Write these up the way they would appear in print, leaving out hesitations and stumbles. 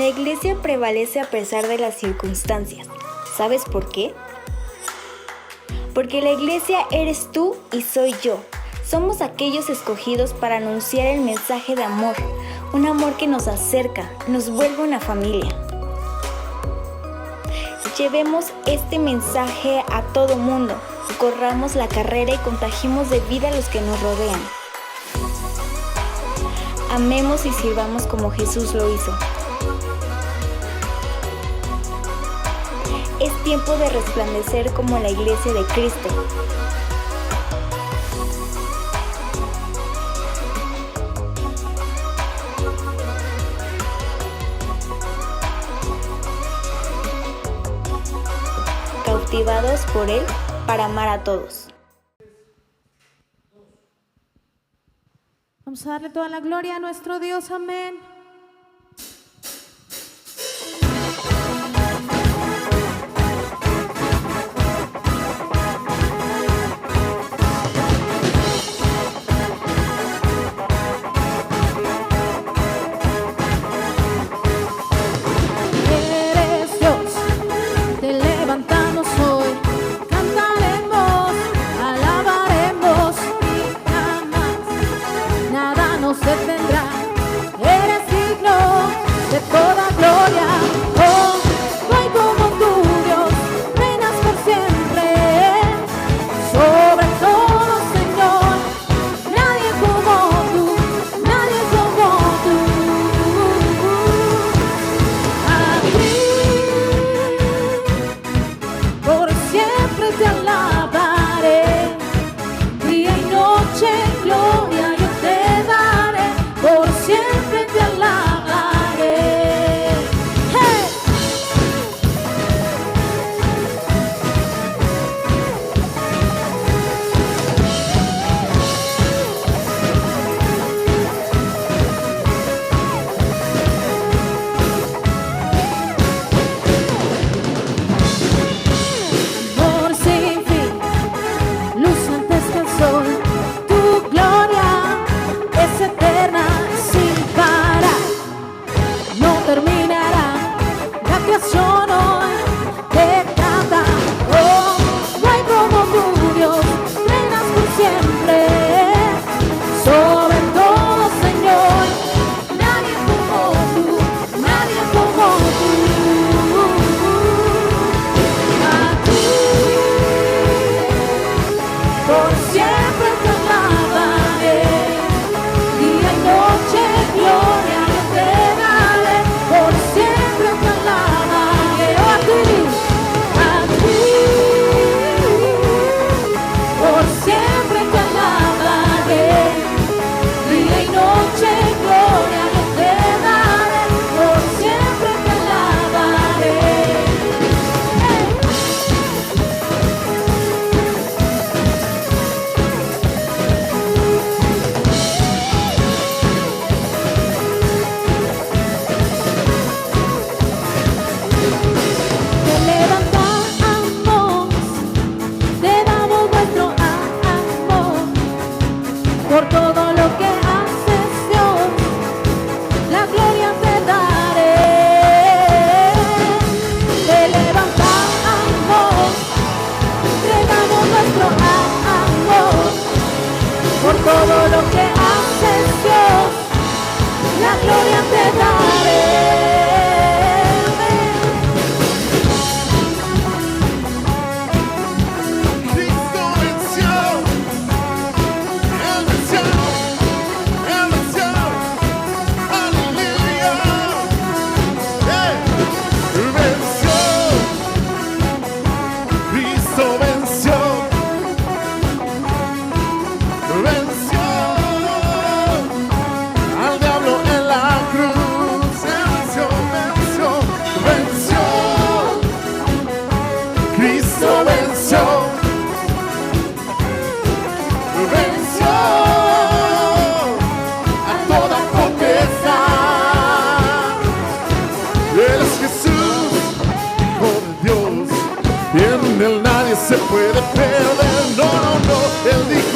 La iglesia prevalece a pesar de las circunstancias. ¿Sabes por qué? Porque la iglesia eres tú y soy yo. Somos aquellos escogidos para anunciar el mensaje de amor, un amor que nos acerca, nos vuelve una familia. Llevemos este mensaje a todo mundo, corramos la carrera y contagiemos de vida a los que nos rodean. Amemos y sirvamos como Jesús lo hizo. Es tiempo de resplandecer como la iglesia de Cristo. Cautivados por Él para amar a todos. Vamos a darle toda la gloria a nuestro Dios, amén. se puede perder, no, no, no, él dijo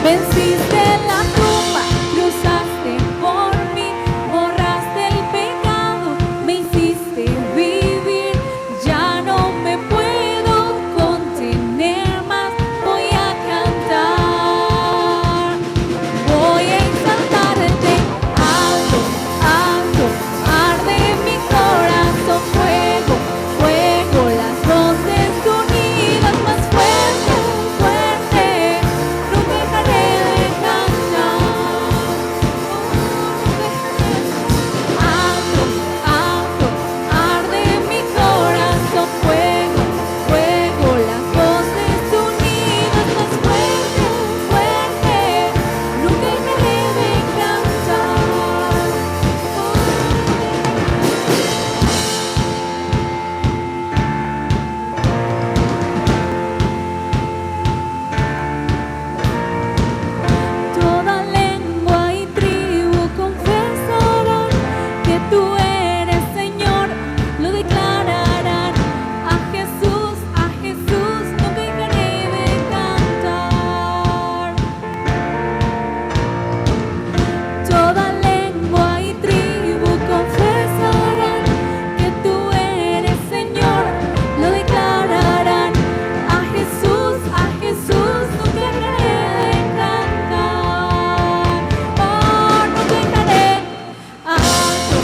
Venciste la tumba, cruzaste por mí, borraste el pecado, me hiciste vivir. Ya no me puedo contener más, voy a cantar, voy a exaltarte. Alto, alto, arde mi corazón, fuego, fuego, las voces unidas más fuerte, fuerte, no dejaré de cantar. Alto, alto, arde mi corazón, fuego, fuego, las voces unidas más fuerte, fuerte, no dejaré de cantar. Toda lengua y tribu confesarán que tú eres Señor, lo declararán. A Jesús, no dejaré de cantar. Toda lengua y tribu confesarán que tú eres Señor, lo declararán. A Jesús, no dejaré de cantar. Oh, no dejaré. Alto,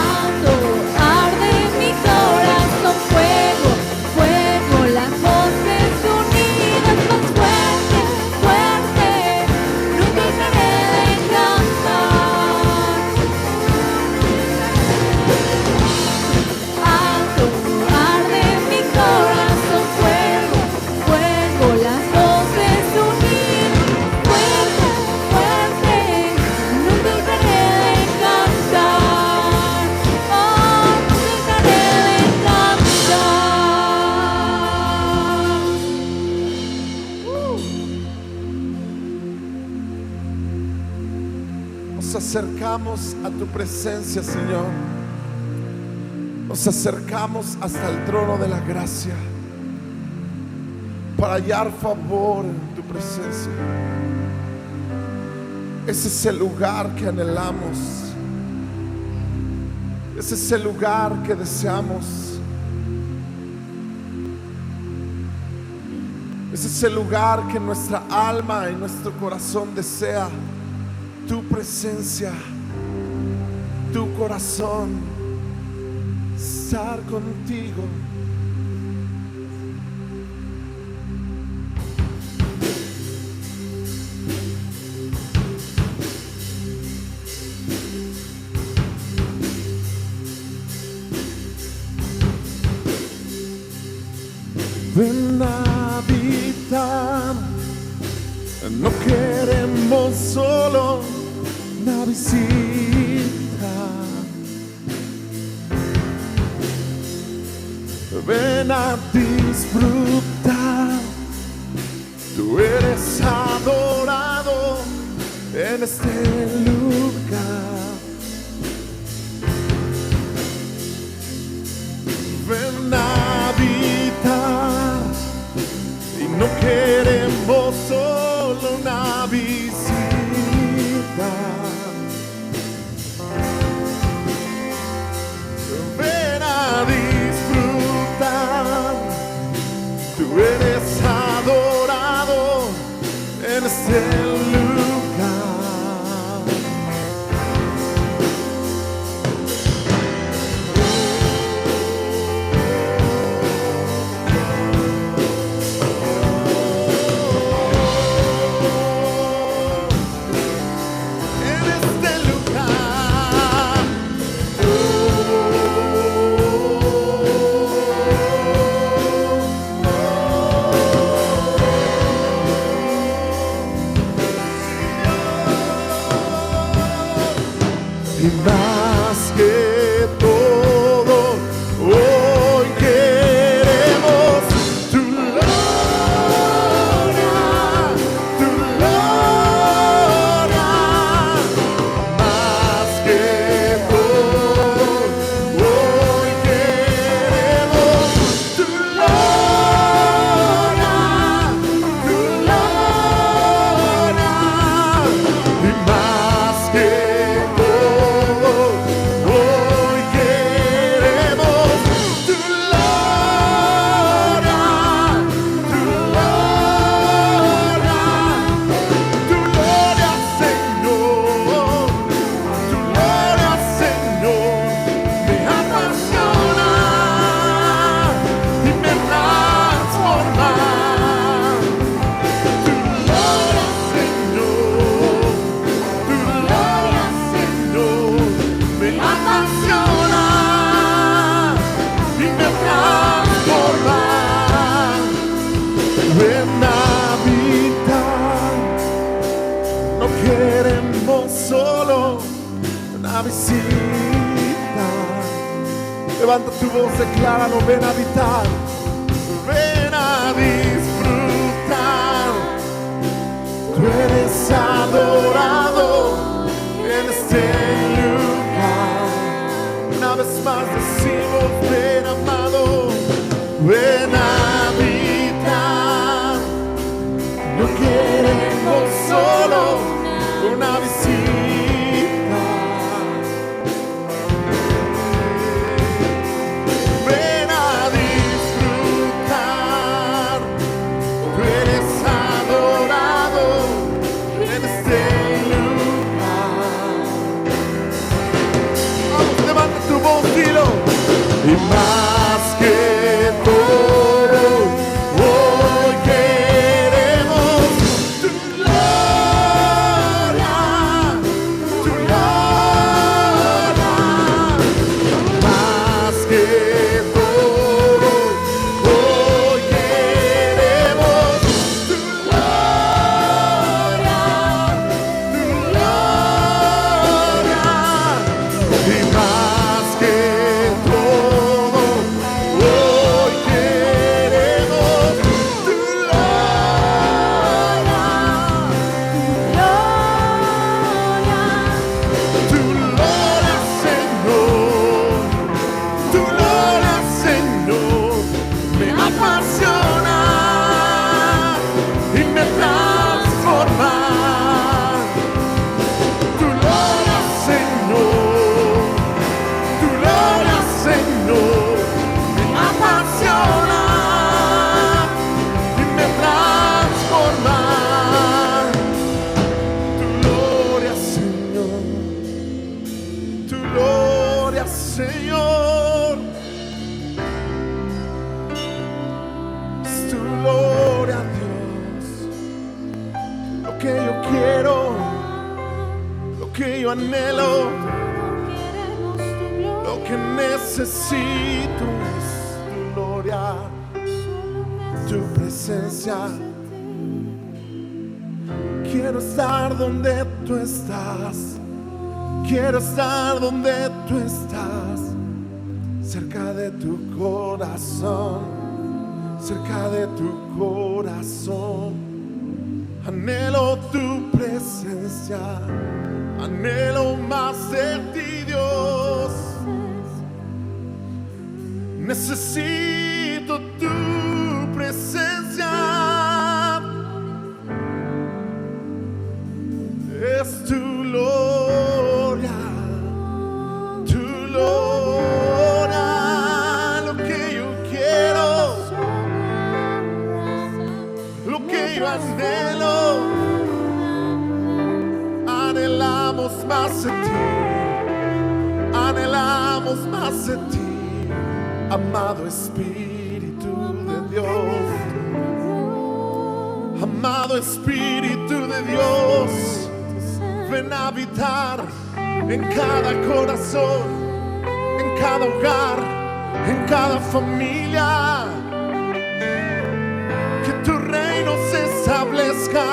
alto, arde mi corazón, fuego, fuego, las voces unidas más fuerte, fuerte, no dejaré de cantar. Alto, arde mi corazón, fuego, fuego, las voces unidas, fuerte, fuerte, no dejaré de cantar. Oh, no dejaré de cantar. Nos acercamos a tu presencia, Señor. Nos acercamos hasta el trono de la gracia para hallar favor en tu presencia. Ese es el lugar que anhelamos. Ese es el lugar que deseamos. Ese es el lugar que nuestra alma y nuestro corazón desea. Tu presencia, tu corazón, estar contigo. Ven a habitar. No queremos solo una visita. Ven a disfrutar. Tú eres adorado en este lugar. Ven a habitar. Y no queremos solo una visita. Ven a disfrutar. Tú eres adorado en este lugar. Y más que todo, hoy queremos tu gloria, tu gloria. Más que todo, hoy queremos tu gloria, tu gloria. solo una visita. Levanta tu voz, decláralo, ven a habitar, ven a disfrutar. Tú eres adorado en este lugar. Una vez más decimos, ven amado, ven a habitar. No queremos solo una visita. Ven a disfrutar. Tú eres adorado en este lugar. Vamos, levanta tu voz, dilo. Y más que todo, hoy queremos tu gloria, tu gloria. Más que todo, hoy queremos tu gloria, tu gloria. Y más que todo, hoy queremos tu gloria, tu gloria, Señor, tu gloria, Señor, me apasiona y me transforma. Tu gloria, Señor, tu gloria, Señor, me apasiona y me transforma. Tu gloria, Señor, tu gloria, Señor, es tu gloria, Dios. Lo que yo quiero, lo que yo anhelo, lo que necesito es tu gloria, tu presencia. Quiero estar donde tú estás. Quiero estar donde tú estás. Cerca de tu corazón. Cerca de tu corazón. Anhelo tu presencia. Anhelo más de ti, Dios. Necesito tu presencia. Es tu gloria, tu gloria, lo que yo quiero, lo que yo anhelo. Anhelamos más de ti, anhelamos más de ti, amado Espíritu de Dios, amado Espíritu de Dios. Ven a habitar en cada corazón, en cada hogar, en cada familia. Que tu reino se establezca,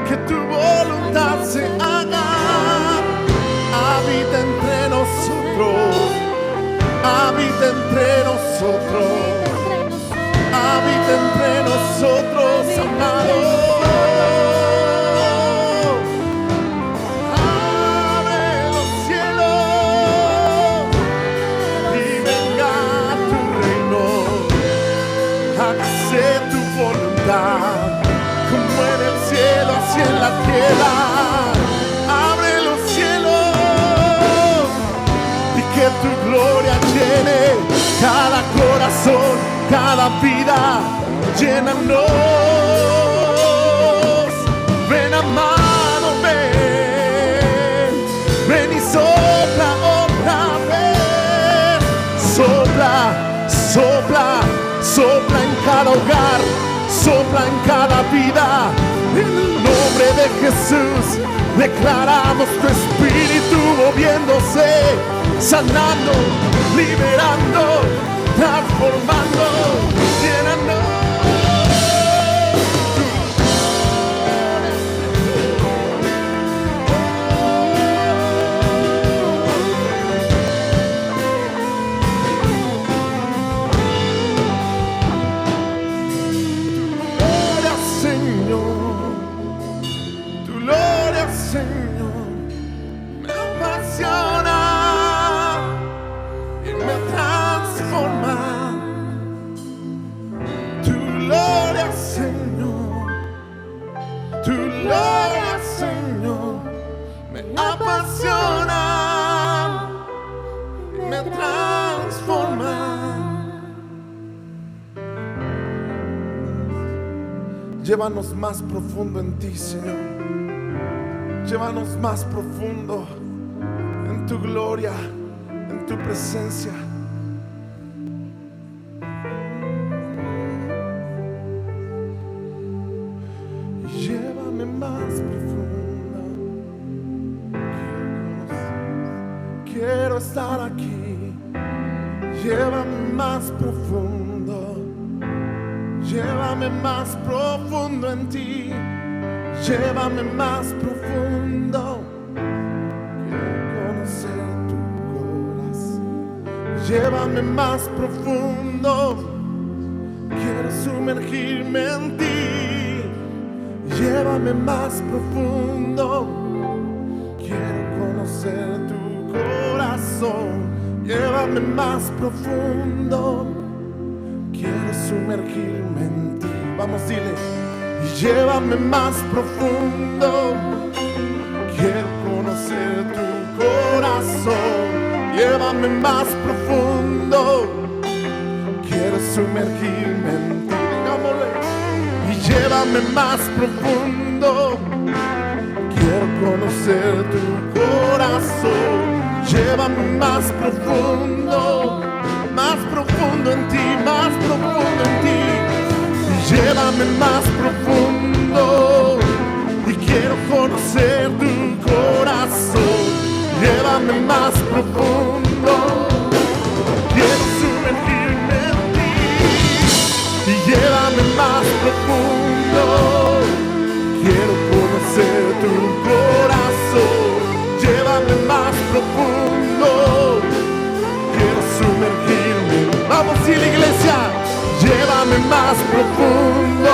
que tu voluntad se haga. Habita entre nosotros, habita entre nosotros, habita entre nosotros, amado. Como en el cielo, así en la tierra. Abre los cielos y que tu gloria llene cada corazón, cada vida. Llénanos. Ven amado, ven, ven y sopla otra vez. Sopla, sopla, sopla en cada hogar, sopla en cada vida. En el nombre de Jesús declaramos tu espíritu moviéndose, sanando, liberando, transformando, llenando. gloria, Señor, me apasiona y me transforma. Llévanos más profundo en ti, Señor. Llévanos más profundo en tu gloria, en tu presencia. Llévame más profundo. Quiero estar aquí. Llévame más profundo. Llévame más profundo en ti. Llévame más profundo. Quiero conocer tu corazón. Llévame más profundo. Quiero sumergirme en ti. Llévame más profundo. Quiero conocer tu corazón. Llévame más profundo. Quiero sumergirme en ti. Vamos, dile. Y llévame más profundo. Quiero conocer tu corazón. Llévame más profundo. Quiero sumergirme en ti. Digámosle. Y llévame más profundo. Quiero conocer tu corazón. Llévame más profundo. Más profundo en ti, más profundo en ti. Y llévame más profundo. Y quiero conocer tu corazón. Llévame más profundo. Quiero sumergirme en ti. Y llévame más profundo. Quiero conocer tu corazón. Llévame más profundo. Quiero sumergirme. Vamos, y la iglesia. Llévame más profundo.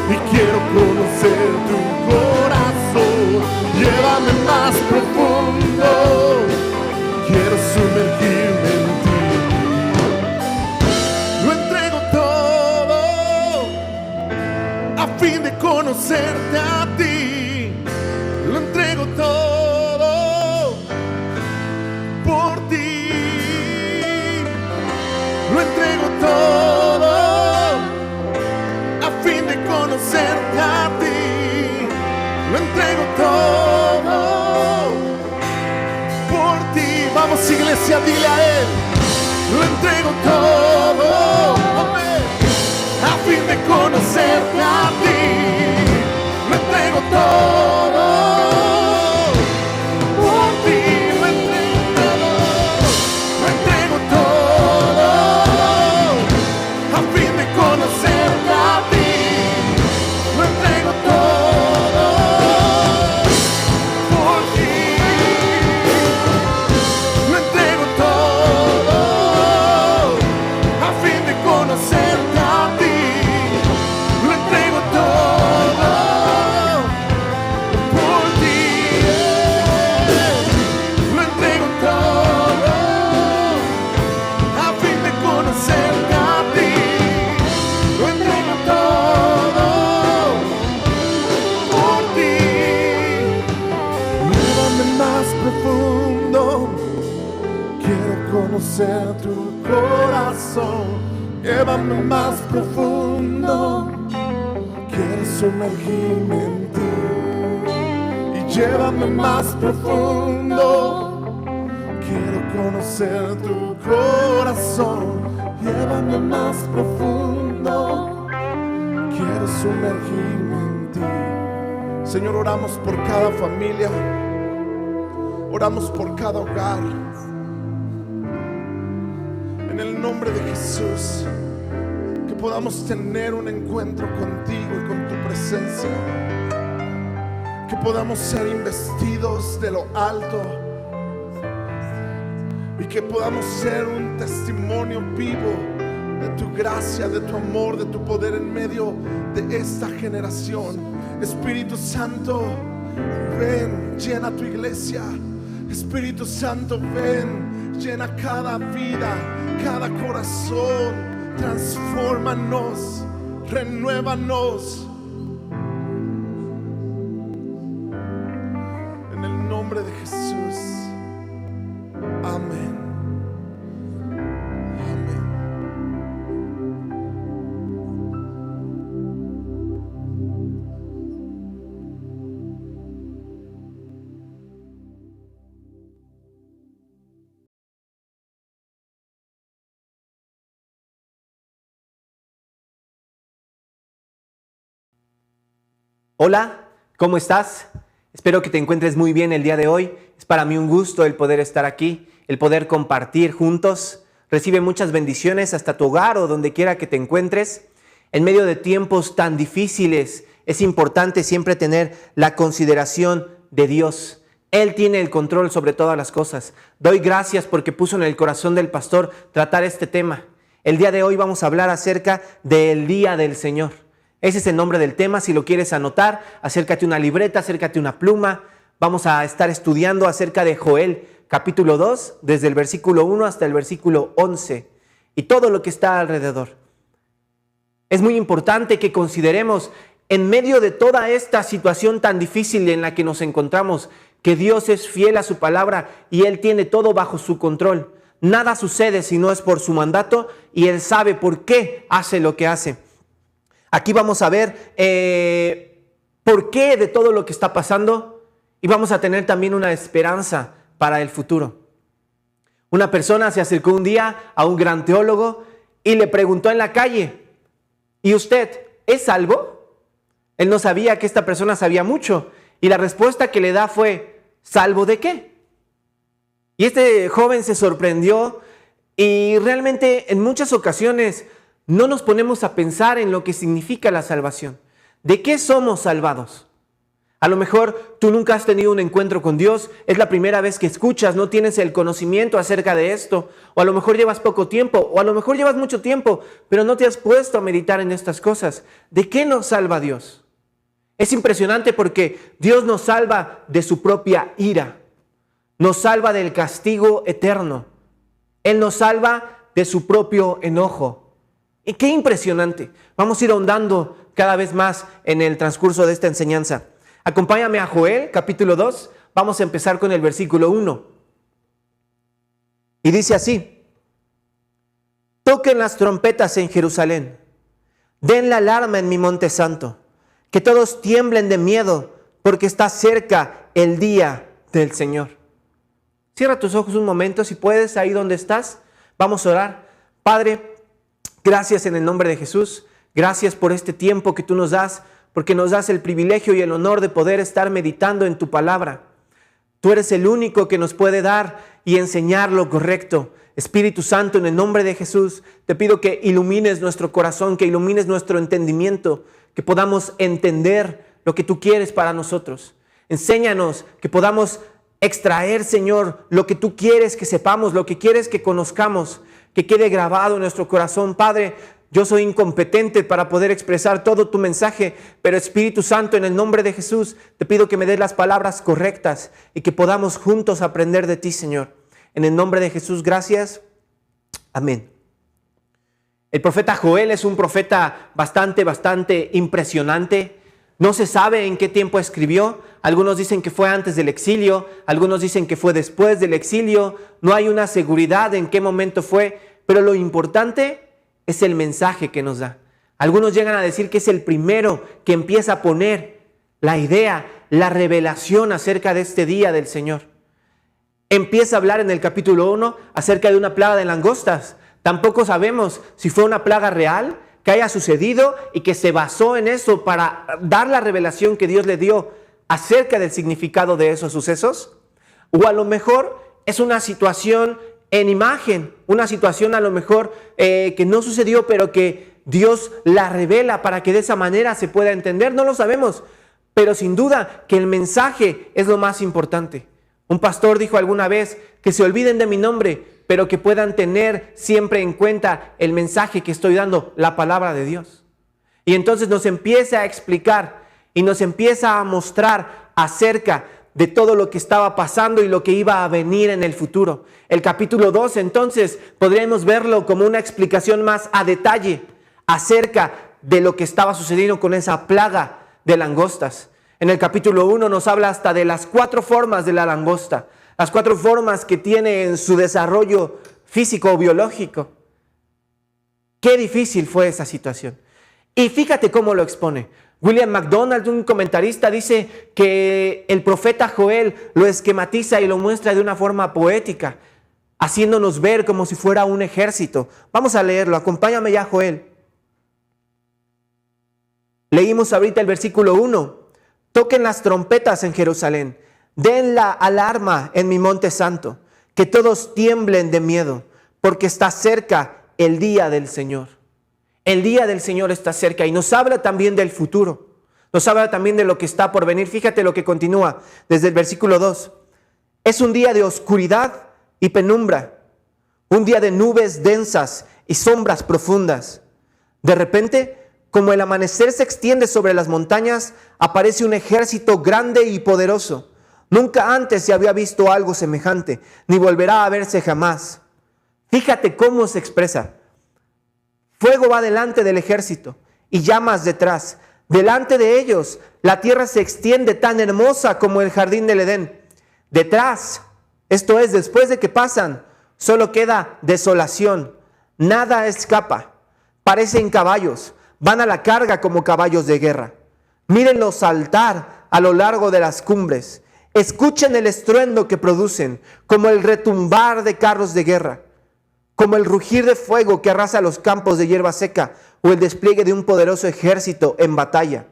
Y quiero conocer tu corazón. Llévame más profundo. Quiero sumergirme en ti. Lo entrego todo a fin de conocerte a ti. Lo entrego todo por ti. Lo entrego todo a fin de conocerte a ti. Lo entrego todo por ti. Vamos, iglesia, dile a él. Lo entrego todo, amén, a fin de conocerte a ti. Lo entrego todo por ti. Lo entrego todo. Lo entrego todo a fin de conocerte a ti. Lo entrego todo por ti. Lo entrego todo a fin de conocerte a ti. Lo entrego todo por ti. Lo entrego todo a fin de conocerte a ti. Lo entrego todo por ti. Llévame más profundo. Quiero conocer tu corazón. Llévame más profundo. Quiero sumergirme en ti. Y llévame más profundo. Quiero conocer tu corazón. Llévame más profundo. Quiero sumergirme en ti. Señor, oramos por cada familia. Oramos por cada hogar. En el nombre de Jesús, que podamos tener un encuentro contigo y con tu presencia. Que podamos ser investidos de lo alto. Y que podamos ser un testimonio vivo de tu gracia, de tu amor, de tu poder en medio de esta generación. Espíritu Santo, ven, llena tu iglesia. Espíritu Santo, ven, llena cada vida, cada corazón. Transfórmanos, renuévanos. nombre de Jesús. Amén. Amén. Hola, ¿cómo estás? Espero que te encuentres muy bien el día de hoy. Es para mí un gusto el poder estar aquí, el poder compartir juntos. Recibe muchas bendiciones hasta tu hogar o donde quiera que te encuentres. En medio de tiempos tan difíciles, es importante siempre tener la consideración de Dios. Él tiene el control sobre todas las cosas. Doy gracias porque puso en el corazón del pastor tratar este tema. El día de hoy vamos a hablar acerca del Día del Señor. Ese es el nombre del tema. Si lo quieres anotar, acércate a una libreta, acércate a una pluma. Vamos a estar estudiando acerca de Joel, capítulo 2, desde el versículo 1 hasta el versículo 11, y todo lo que está alrededor. Es muy importante que consideremos, en medio de toda esta situación tan difícil en la que nos encontramos, que Dios es fiel a su palabra y Él tiene todo bajo su control. Nada sucede si no es por su mandato y Él sabe por qué hace lo que hace. Aquí vamos a ver por qué de todo lo que está pasando y vamos a tener también una esperanza para el futuro. Una persona se acercó un día a un gran teólogo y le preguntó en la calle: ¿y usted es salvo? Él no sabía que esta persona sabía mucho y la respuesta que le da fue: ¿salvo de qué? Y este joven se sorprendió y realmente en muchas ocasiones no nos ponemos a pensar en lo que significa la salvación. ¿De qué somos salvados? A lo mejor tú nunca has tenido un encuentro con Dios, es la primera vez que escuchas, no tienes el conocimiento acerca de esto, o a lo mejor llevas poco tiempo, o a lo mejor llevas mucho tiempo, pero no te has puesto a meditar en estas cosas. ¿De qué nos salva Dios? Es impresionante porque Dios nos salva de su propia ira, nos salva del castigo eterno, Él nos salva de su propio enojo. Y qué impresionante. Vamos a ir ahondando cada vez más en el transcurso de esta enseñanza. Acompáñame a Joel, capítulo 2. Vamos a empezar con el versículo 1. Y dice así: toquen las trompetas en Jerusalén, den la alarma en mi monte santo, que todos tiemblen de miedo, porque está cerca el día del Señor. Cierra tus ojos un momento, si puedes, ahí donde estás. Vamos a orar. Padre, gracias en el nombre de Jesús. Gracias por este tiempo que tú nos das, porque nos das el privilegio y el honor de poder estar meditando en tu palabra. Tú eres el único que nos puede dar y enseñar lo correcto. Espíritu Santo, en el nombre de Jesús, te pido que ilumines nuestro corazón, que ilumines nuestro entendimiento, que podamos entender lo que tú quieres para nosotros. Enséñanos que podamos extraer, Señor, lo que tú quieres que sepamos, lo que quieres que conozcamos, que quede grabado en nuestro corazón. Padre, yo soy incompetente para poder expresar todo tu mensaje, pero Espíritu Santo, en el nombre de Jesús, te pido que me des las palabras correctas y que podamos juntos aprender de ti, Señor. En el nombre de Jesús, gracias. Amén. El profeta Joel es un profeta bastante impresionante. No se sabe en qué tiempo escribió. Algunos dicen que fue antes del exilio, algunos dicen que fue después del exilio. No hay una seguridad en qué momento fue, pero lo importante es el mensaje que nos da. Algunos llegan a decir que es el primero que empieza a poner la idea, la revelación acerca de este día del Señor. Empieza a hablar en el capítulo 1 acerca de una plaga de langostas. Tampoco sabemos si fue una plaga real que haya sucedido y que se basó en eso para dar la revelación que Dios le dio acerca del significado de esos sucesos. O a lo mejor es una situación en imagen, una situación a lo mejor que no sucedió, pero que Dios la revela para que de esa manera se pueda entender. No lo sabemos, pero sin duda que el mensaje es lo más importante. Un pastor dijo alguna vez que se olviden de mi nombre, pero que puedan tener siempre en cuenta el mensaje que estoy dando, la palabra de Dios. Y entonces nos empieza a explicar y nos empieza a mostrar acerca de todo lo que estaba pasando y lo que iba a venir en el futuro. El capítulo 2, entonces, podríamos verlo como una explicación más a detalle acerca de lo que estaba sucediendo con esa plaga de langostas. En el capítulo 1 nos habla hasta de las 4 formas de la langosta, las 4 formas que tiene en su desarrollo físico o biológico. Qué difícil fue esa situación. Y fíjate cómo lo expone. William MacDonald, un comentarista, dice que el profeta Joel lo esquematiza y lo muestra de una forma poética, haciéndonos ver como si fuera un ejército. Vamos a leerlo, acompáñame ya, Joel. Leímos ahorita el versículo 1. Toquen las trompetas en Jerusalén, den la alarma en mi monte santo, que todos tiemblen de miedo, porque está cerca el día del Señor. El día del Señor está cerca y nos habla también del futuro. Nos habla también de lo que está por venir. Fíjate lo que continúa desde el versículo 2. Es un día de oscuridad y penumbra, un día de nubes densas y sombras profundas. De repente, como el amanecer se extiende sobre las montañas, aparece un ejército grande y poderoso. Nunca antes se había visto algo semejante, ni volverá a verse jamás. Fíjate cómo se expresa. Fuego va delante del ejército y llamas detrás. Delante de ellos la tierra se extiende tan hermosa como el jardín del Edén. Detrás, esto es, después de que pasan, solo queda desolación. Nada escapa. Parecen caballos. Van a la carga como caballos de guerra. Mírenlos saltar a lo largo de las cumbres. Escuchen el estruendo que producen, como el retumbar de carros de guerra, como el rugir de fuego que arrasa los campos de hierba seca o el despliegue de un poderoso ejército en batalla.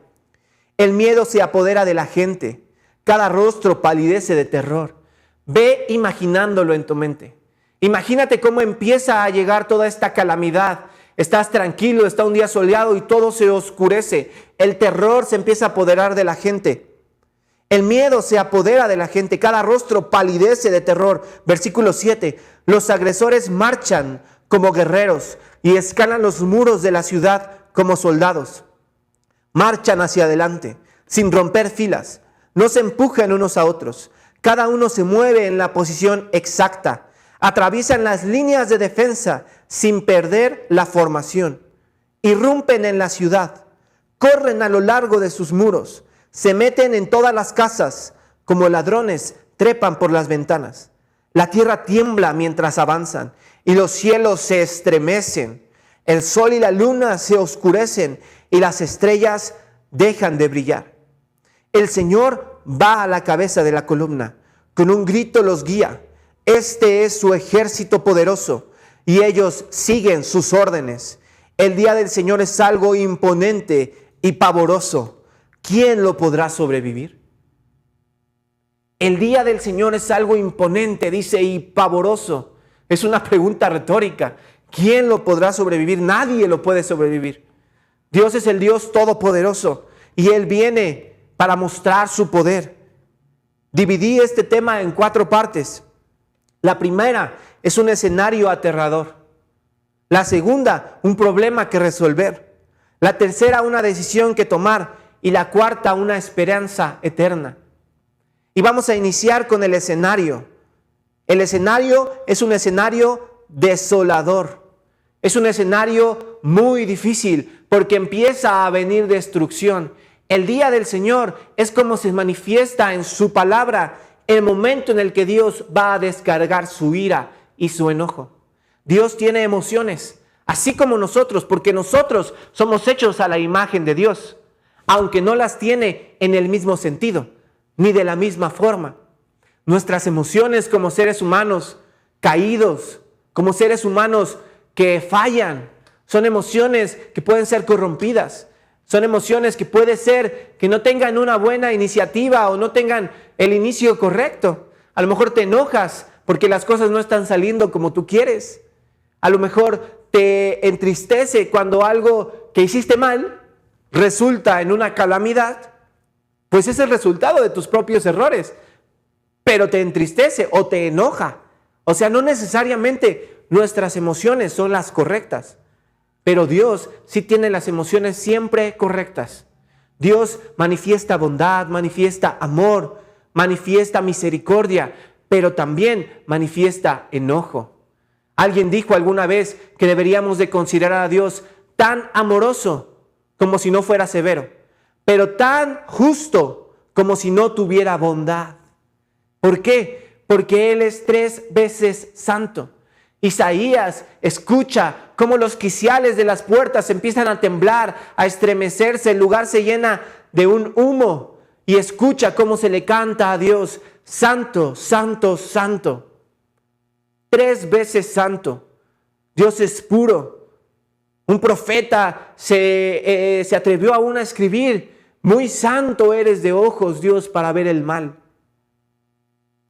El miedo se apodera de la gente. Cada rostro palidece de terror. Ve imaginándolo en tu mente. Imagínate cómo empieza a llegar toda esta calamidad. Estás tranquilo, está un día soleado y todo se oscurece. El terror se empieza a apoderar de la gente. El miedo se apodera de la gente. Cada rostro palidece de terror. Versículo 7. Los agresores marchan como guerreros y escalan los muros de la ciudad como soldados. Marchan hacia adelante sin romper filas. No se empujan unos a otros. Cada uno se mueve en la posición exacta. Atraviesan las líneas de defensa sin perder la formación. Irrumpen en la ciudad. Corren a lo largo de sus muros. Se meten en todas las casas. Como ladrones trepan por las ventanas. La tierra tiembla mientras avanzan y los cielos se estremecen. El sol y la luna se oscurecen y las estrellas dejan de brillar. El Señor va a la cabeza de la columna. Con un grito los guía. Este es su ejército poderoso y ellos siguen sus órdenes. El día del Señor es algo imponente y pavoroso. ¿Quién lo podrá sobrevivir? El día del Señor es algo imponente, dice, y pavoroso. Es una pregunta retórica. ¿Quién lo podrá sobrevivir? Nadie lo puede sobrevivir. Dios es el Dios todopoderoso y Él viene para mostrar su poder. Dividí este tema en 4 partes. La primera es un escenario aterrador. La segunda, un problema que resolver. La tercera, una decisión que tomar. Y la cuarta, una esperanza eterna. Y vamos a iniciar con el escenario. El escenario es un escenario desolador. Es un escenario muy difícil porque empieza a venir destrucción. El día del Señor es como se manifiesta en su palabra el momento en el que Dios va a descargar su ira y su enojo. Dios tiene emociones, así como nosotros, porque nosotros somos hechos a la imagen de Dios, aunque no las tiene en el mismo sentido, ni de la misma forma. Nuestras emociones como seres humanos caídos, como seres humanos que fallan, son emociones que pueden ser corrompidas. Son emociones que puede ser que no tengan una buena iniciativa o no tengan el inicio correcto. A lo mejor te enojas porque las cosas no están saliendo como tú quieres. A lo mejor te entristece cuando algo que hiciste mal resulta en una calamidad. Pues es el resultado de tus propios errores. Pero te entristece o te enoja. O sea, no necesariamente nuestras emociones son las correctas. Pero Dios sí tiene las emociones siempre correctas. Dios manifiesta bondad, manifiesta amor, manifiesta misericordia, pero también manifiesta enojo. Alguien dijo alguna vez que deberíamos de considerar a Dios tan amoroso como si no fuera severo, pero tan justo como si no tuviera bondad. ¿Por qué? Porque Él es 3 veces santo. Isaías escucha cómo los quiciales de las puertas empiezan a temblar, a estremecerse, el lugar se llena de un humo y escucha cómo se le canta a Dios, santo, santo, santo. 3 veces santo. Dios es puro. Un profeta se atrevió aún a escribir, muy santo eres de ojos, Dios, para ver el mal.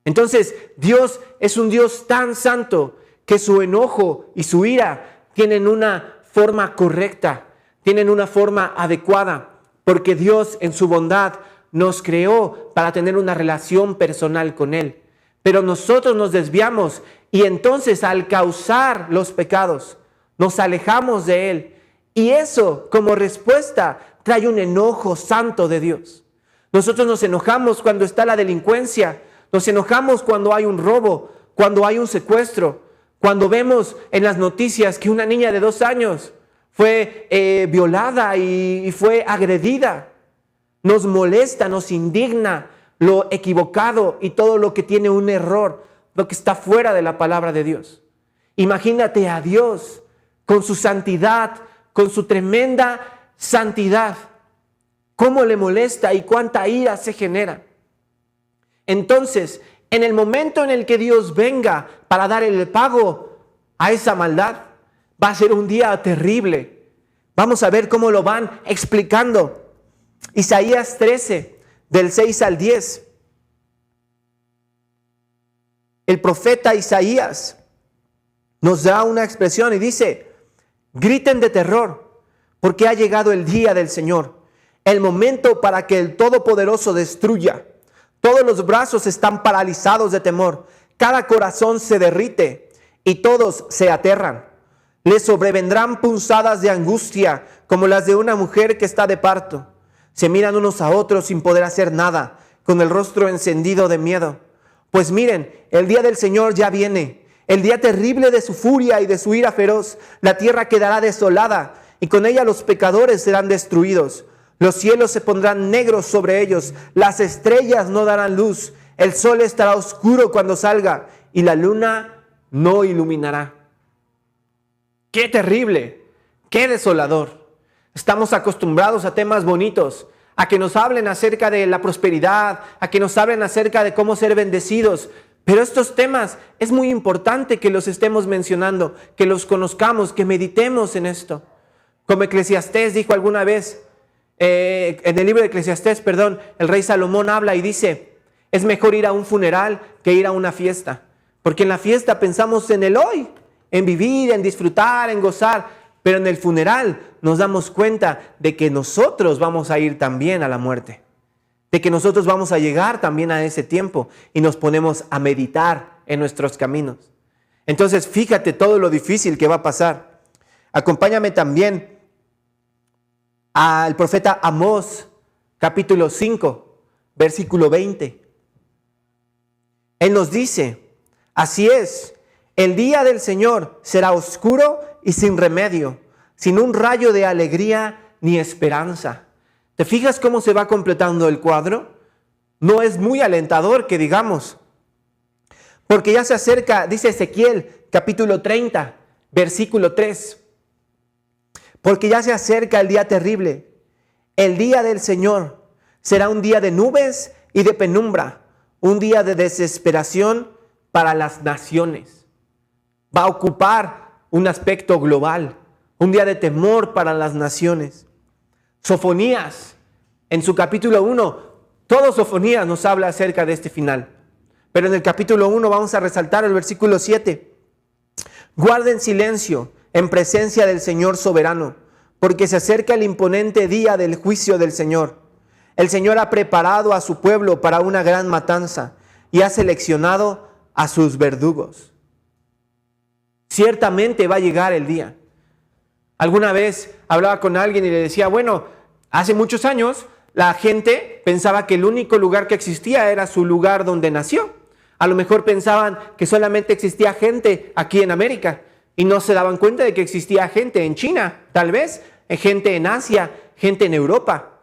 Entonces, Dios es un Dios tan santo que su enojo y su ira tienen una forma correcta, tienen una forma adecuada, porque Dios en su bondad nos creó para tener una relación personal con Él. Pero nosotros nos desviamos y entonces al causar los pecados, nos alejamos de Él. Y eso como respuesta trae un enojo santo de Dios. Nosotros nos enojamos cuando está la delincuencia, nos enojamos cuando hay un robo, cuando hay un secuestro, cuando vemos en las noticias que una niña de 2 años fue violada y fue agredida. Nos molesta, nos indigna lo equivocado y todo lo que tiene un error, lo que está fuera de la palabra de Dios. Imagínate a Dios con su santidad, con su tremenda santidad. ¿Cómo le molesta y cuánta ira se genera? Entonces, en el momento en el que Dios venga para dar el pago a esa maldad, va a ser un día terrible. Vamos a ver cómo lo van explicando. Isaías 13, del 6 al 10. El profeta Isaías nos da una expresión y dice: griten de terror, porque ha llegado el día del Señor, el momento para que el Todopoderoso destruya. Todos los brazos están paralizados de temor, cada corazón se derrite y todos se aterran. Les sobrevendrán punzadas de angustia como las de una mujer que está de parto. Se miran unos a otros sin poder hacer nada, con el rostro encendido de miedo. Pues miren, el día del Señor ya viene, el día terrible de su furia y de su ira feroz. La tierra quedará desolada y con ella los pecadores serán destruidos. Los cielos se pondrán negros sobre ellos, las estrellas no darán luz, el sol estará oscuro cuando salga y la luna no iluminará. ¡Qué terrible! ¡Qué desolador! Estamos acostumbrados a temas bonitos, a que nos hablen acerca de la prosperidad, a que nos hablen acerca de cómo ser bendecidos. Pero estos temas es muy importante que los estemos mencionando, que los conozcamos, que meditemos en esto. Como Eclesiastés dijo alguna vez, en el libro de Eclesiastés, el rey Salomón habla y dice: es mejor ir a un funeral que ir a una fiesta, porque en la fiesta pensamos en el hoy, en vivir, en disfrutar, en gozar, pero en el funeral nos damos cuenta de que nosotros vamos a ir también a la muerte, de que nosotros vamos a llegar también a ese tiempo y nos ponemos a meditar en nuestros caminos. Entonces fíjate todo lo difícil que va a pasar. Acompáñame también al profeta Amós, capítulo 5, versículo 20. Él nos dice: así es, el día del Señor será oscuro y sin remedio, sin un rayo de alegría ni esperanza. ¿Te fijas cómo se va completando el cuadro? No es muy alentador que digamos, porque ya se acerca, dice Ezequiel, capítulo 30, versículo 3. Porque ya se acerca el día terrible. El día del Señor será un día de nubes y de penumbra, un día de desesperación para las naciones. Va a ocupar un aspecto global, un día de temor para las naciones. Sofonías, en su capítulo 1, todo Sofonías nos habla acerca de este final. Pero en el capítulo 1 vamos a resaltar el versículo 7. Guarden silencio en presencia del Señor soberano, porque se acerca el imponente día del juicio del Señor. El Señor ha preparado a su pueblo para una gran matanza y ha seleccionado a sus verdugos. Ciertamente va a llegar el día. Alguna vez hablaba con alguien y le decía, bueno, hace muchos años la gente pensaba que el único lugar que existía era su lugar donde nació. A lo mejor pensaban que solamente existía gente aquí en América y no se daban cuenta de que existía gente en China, tal vez, gente en Asia, gente en Europa.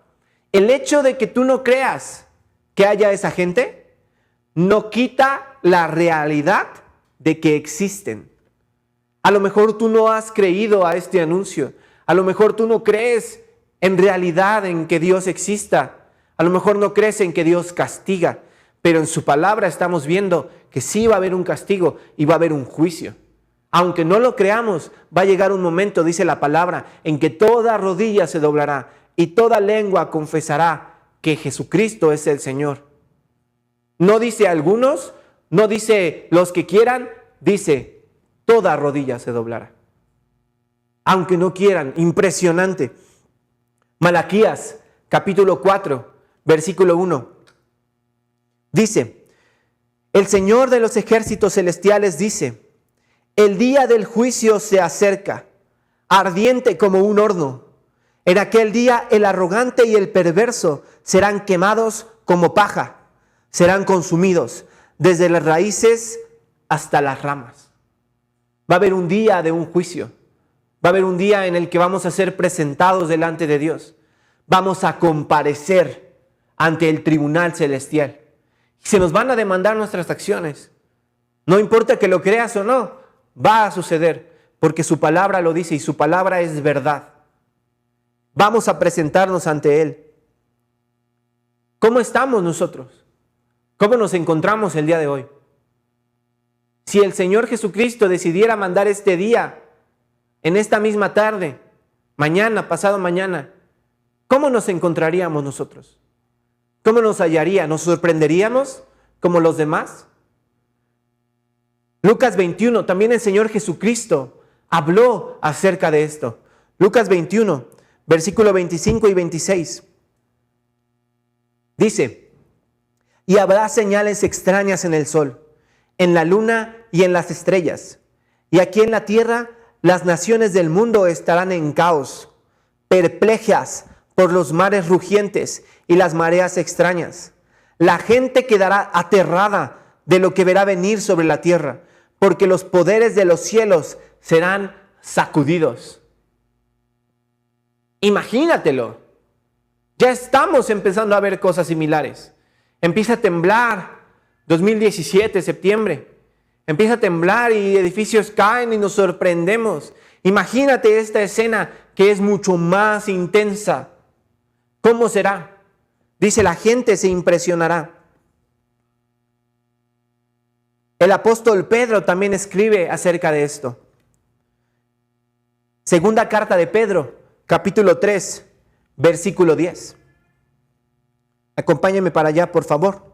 El hecho de que tú no creas que haya esa gente no quita la realidad de que existen. A lo mejor tú no has creído a este anuncio. A lo mejor tú no crees en realidad en que Dios exista. A lo mejor no crees en que Dios castiga. Pero en su palabra estamos viendo que sí va a haber un castigo y va a haber un juicio. Aunque no lo creamos, va a llegar un momento, dice la palabra, en que toda rodilla se doblará y toda lengua confesará que Jesucristo es el Señor. No dice algunos, no dice los que quieran, dice toda rodilla se doblará. Aunque no quieran, impresionante. Malaquías, capítulo 4, versículo 1. Dice, el Señor de los ejércitos celestiales dice, el día del juicio se acerca, ardiente como un horno. En aquel día el arrogante y el perverso serán quemados como paja, serán consumidos desde las raíces hasta las ramas. Va a haber un día de un juicio. Va a haber un día en el que vamos a ser presentados delante de Dios. Vamos a comparecer ante el tribunal celestial. Se nos van a demandar nuestras acciones. No importa que lo creas o no, va a suceder, porque su palabra lo dice y su palabra es verdad. Vamos a presentarnos ante Él. ¿Cómo estamos nosotros? ¿Cómo nos encontramos el día de hoy? Si el Señor Jesucristo decidiera mandar este día, en esta misma tarde, mañana, pasado mañana, ¿cómo nos encontraríamos nosotros? ¿Cómo nos hallaría? ¿Nos sorprenderíamos como los demás? Lucas 21, también el Señor Jesucristo habló acerca de esto. Lucas 21, versículo 25 y 26. Dice, y habrá señales extrañas en el sol, en la luna y en las estrellas. Y aquí en la tierra las naciones del mundo estarán en caos, perplejas por los mares rugientes y las mareas extrañas. La gente quedará aterrada de lo que verá venir sobre la tierra, porque los poderes de los cielos serán sacudidos. Imagínatelo. Ya estamos empezando a ver cosas similares. Empieza a temblar 2017, septiembre. Empieza a temblar y edificios caen y nos sorprendemos. Imagínate esta escena que es mucho más intensa. ¿Cómo será? Dice, la gente se impresionará. El apóstol Pedro también escribe acerca de esto. Segunda carta de Pedro, capítulo 3, versículo 10. Acompáñame para allá, por favor.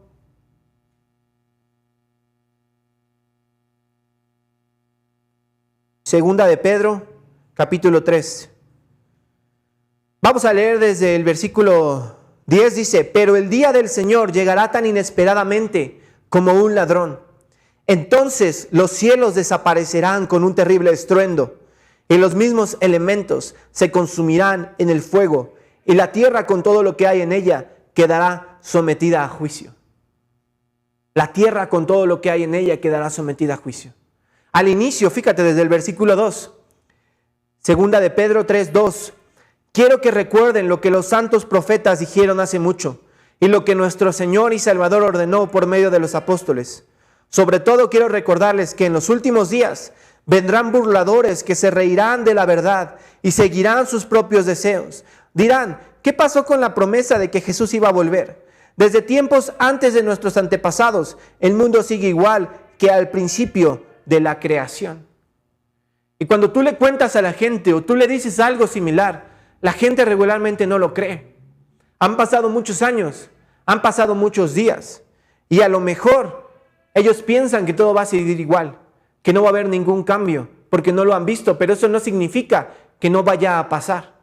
Segunda de Pedro, capítulo 3. Vamos a leer desde el versículo 10, dice, pero el día del Señor llegará tan inesperadamente como un ladrón. Entonces los cielos desaparecerán con un terrible estruendo, y los mismos elementos se consumirán en el fuego, y la tierra con todo lo que hay en ella quedará sometida a juicio. La tierra con todo lo que hay en ella quedará sometida a juicio. Al inicio, fíjate desde el versículo 2, segunda de Pedro 3:2, quiero que recuerden lo que los santos profetas dijeron hace mucho y lo que nuestro Señor y Salvador ordenó por medio de los apóstoles. Sobre todo quiero recordarles que en los últimos días vendrán burladores que se reirán de la verdad y seguirán sus propios deseos. Dirán, ¿qué pasó con la promesa de que Jesús iba a volver? Desde tiempos antes de nuestros antepasados, el mundo sigue igual que al principio de la creación. Y cuando tú le cuentas a la gente o tú le dices algo similar, la gente regularmente no lo cree. Han pasado muchos años, han pasado muchos días y a lo mejor ellos piensan que todo va a seguir igual, que no va a haber ningún cambio porque no lo han visto, pero eso no significa que no vaya a pasar.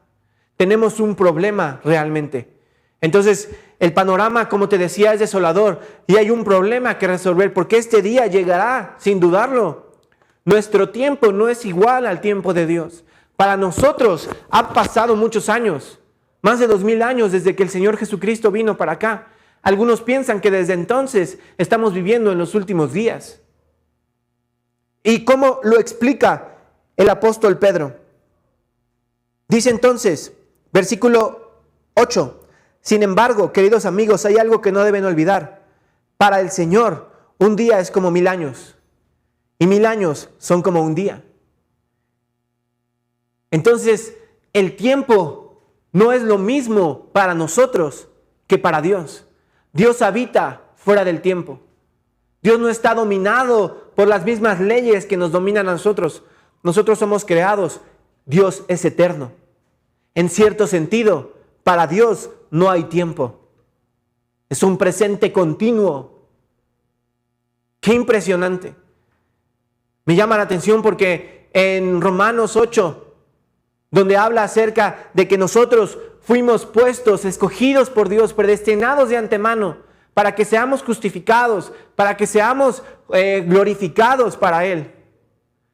Tenemos un problema realmente. Entonces, el panorama, como te decía, es desolador y hay un problema que resolver porque este día llegará, sin dudarlo. Nuestro tiempo no es igual al tiempo de Dios. Para nosotros han pasado muchos años, más de 2000 años desde que el Señor Jesucristo vino para acá. Algunos piensan que desde entonces estamos viviendo en los últimos días. ¿Y cómo lo explica el apóstol Pedro? Dice entonces, versículo 8, Sin embargo, queridos amigos, hay algo que no deben olvidar. Para el Señor, un día es como 1000 años. Y 1000 años son como un día. Entonces, el tiempo no es lo mismo para nosotros que para Dios. Dios habita fuera del tiempo. Dios no está dominado por las mismas leyes que nos dominan a nosotros. Nosotros somos creados. Dios es eterno. En cierto sentido, para Dios no hay tiempo. Es un presente continuo. ¡Qué impresionante! Me llama la atención porque en Romanos 8, donde habla acerca de que nosotros fuimos puestos, escogidos por Dios, predestinados de antemano, para que seamos justificados, para que seamos glorificados para Él.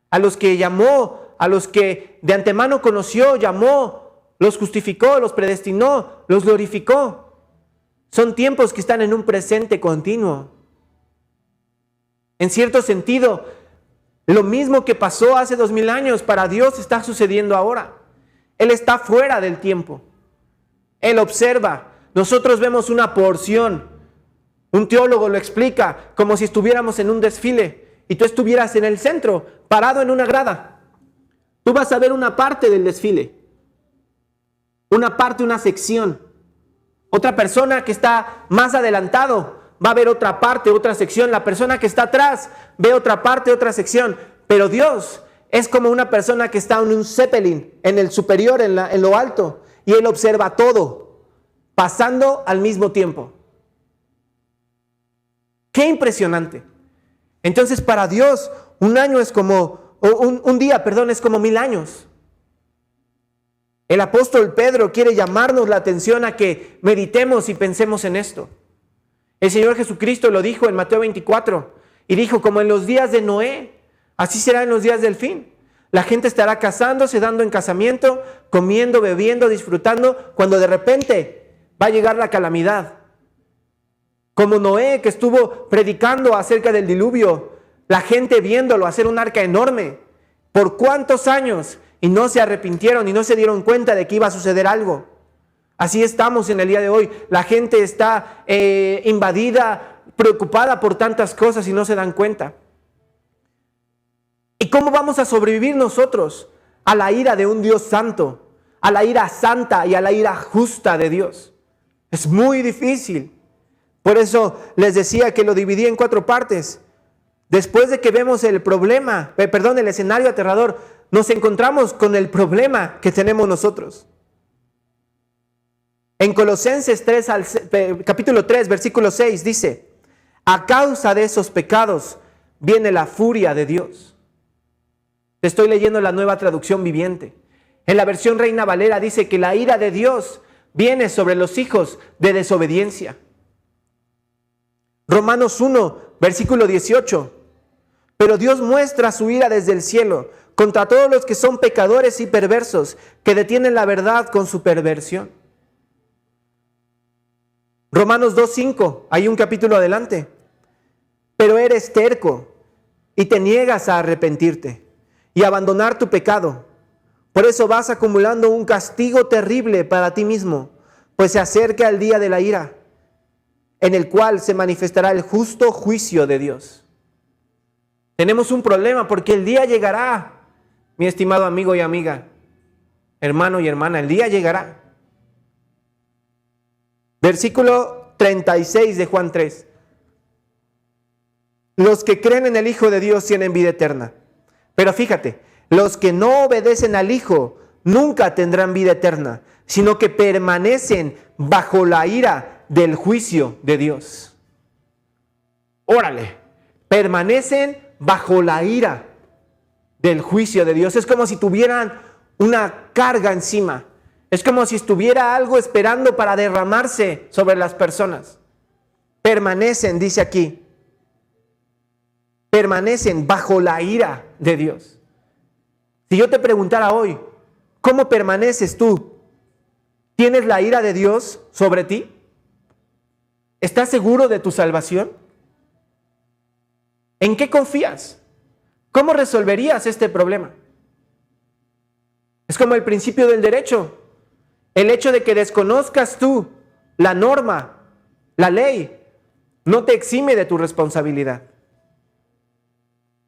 A los que llamó, a los que de antemano conoció, llamó, los justificó, los predestinó, los glorificó. Son tiempos que están en un presente continuo. En cierto sentido, lo mismo que pasó hace 2000 años, para Dios está sucediendo ahora. Él está fuera del tiempo. Él observa. Nosotros vemos una porción. Un teólogo lo explica como si estuviéramos en un desfile y tú estuvieras en el centro, parado en una grada. Tú vas a ver una parte del desfile. Una parte, una sección. Otra persona que está más adelantado va a ver otra parte, otra sección. La persona que está atrás ve otra parte, otra sección. Pero Dios es como una persona que está en un Zeppelin, en el superior, en lo alto. Y Él observa todo, pasando al mismo tiempo. ¡Qué impresionante! Entonces para Dios un año es como, un día, es como 1000 años. El apóstol Pedro quiere llamarnos la atención a que meditemos y pensemos en esto. El Señor Jesucristo lo dijo en Mateo 24 y dijo, como en los días de Noé, así será en los días del fin. La gente estará casándose, dando en casamiento, comiendo, bebiendo, disfrutando, cuando de repente va a llegar la calamidad. Como Noé, que estuvo predicando acerca del diluvio, la gente viéndolo hacer un arca enorme. ¿Por cuántos años? Y no se arrepintieron y no se dieron cuenta de que iba a suceder algo. Así estamos en el día de hoy. La gente está invadida, preocupada por tantas cosas y no se dan cuenta. ¿Y cómo vamos a sobrevivir nosotros a la ira de un Dios santo? A la ira santa y a la ira justa de Dios. Es muy difícil. Por eso les decía que lo dividí en 4 partes. Después de que vemos el escenario aterrador, nos encontramos con el problema que tenemos nosotros. En Colosenses capítulo 3, versículo 6 dice, a causa de esos pecados viene la furia de Dios. Te estoy leyendo la Nueva Traducción Viviente. En la versión Reina Valera dice que la ira de Dios viene sobre los hijos de desobediencia. Romanos 1, versículo 18. Pero Dios muestra su ira desde el cielo contra todos los que son pecadores y perversos, que detienen la verdad con su perversión. Romanos 2:5, hay un capítulo adelante. Pero eres terco y te niegas a arrepentirte y abandonar tu pecado. Por eso vas acumulando un castigo terrible para ti mismo, pues se acerca el día de la ira, en el cual se manifestará el justo juicio de Dios. Tenemos un problema porque el día llegará, mi estimado amigo y amiga, hermano y hermana, el día llegará. Versículo 36 de Juan 3. Los que creen en el Hijo de Dios tienen vida eterna. Pero fíjate, los que no obedecen al Hijo nunca tendrán vida eterna, sino que permanecen bajo la ira del juicio de Dios. Órale, permanecen bajo la ira del juicio de Dios. Es como si tuvieran una carga encima. Es como si estuviera algo esperando para derramarse sobre las personas. Permanecen, dice aquí. Permanecen bajo la ira de Dios. Si yo te preguntara hoy, ¿cómo permaneces tú? ¿Tienes la ira de Dios sobre ti? ¿Estás seguro de tu salvación? ¿En qué confías? ¿Cómo resolverías este problema? Es como el principio del derecho. El hecho de que desconozcas tú la norma, la ley, no te exime de tu responsabilidad.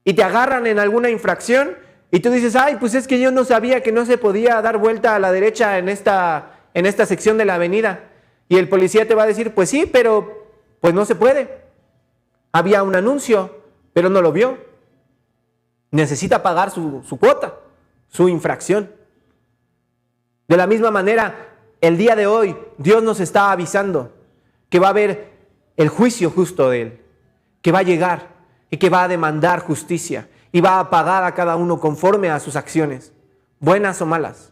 Y te agarran en alguna infracción y tú dices, ay, pues es que yo no sabía que no se podía dar vuelta a la derecha en esta sección de la avenida. Y el policía te va a decir, pues sí, pero pues no se puede. Había un anuncio, pero no lo vio. Necesita pagar su cuota, su infracción. De la misma manera, el día de hoy, Dios nos está avisando que va a haber el juicio justo de Él, que va a llegar y que va a demandar justicia y va a pagar a cada uno conforme a sus acciones, buenas o malas.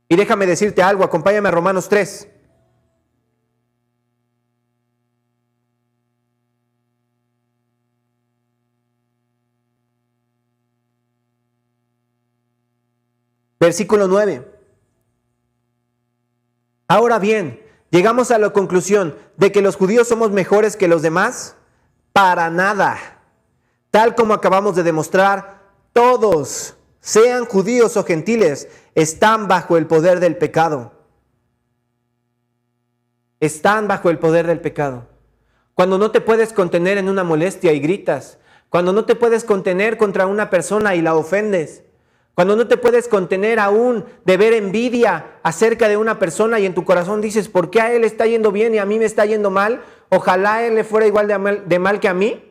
Y déjame decirte algo, acompáñame a Romanos 3. Versículo 9. Ahora bien, llegamos a la conclusión de que los judíos somos mejores que los demás. Para nada. Tal como acabamos de demostrar, todos, sean judíos o gentiles, están bajo el poder del pecado. Están bajo el poder del pecado. Cuando no te puedes contener en una molestia y gritas, cuando no te puedes contener contra una persona y la ofendes, cuando no te puedes contener aún de ver envidia acerca de una persona y en tu corazón dices, ¿por qué a él está yendo bien y a mí me está yendo mal? Ojalá a él le fuera igual de mal que a mí.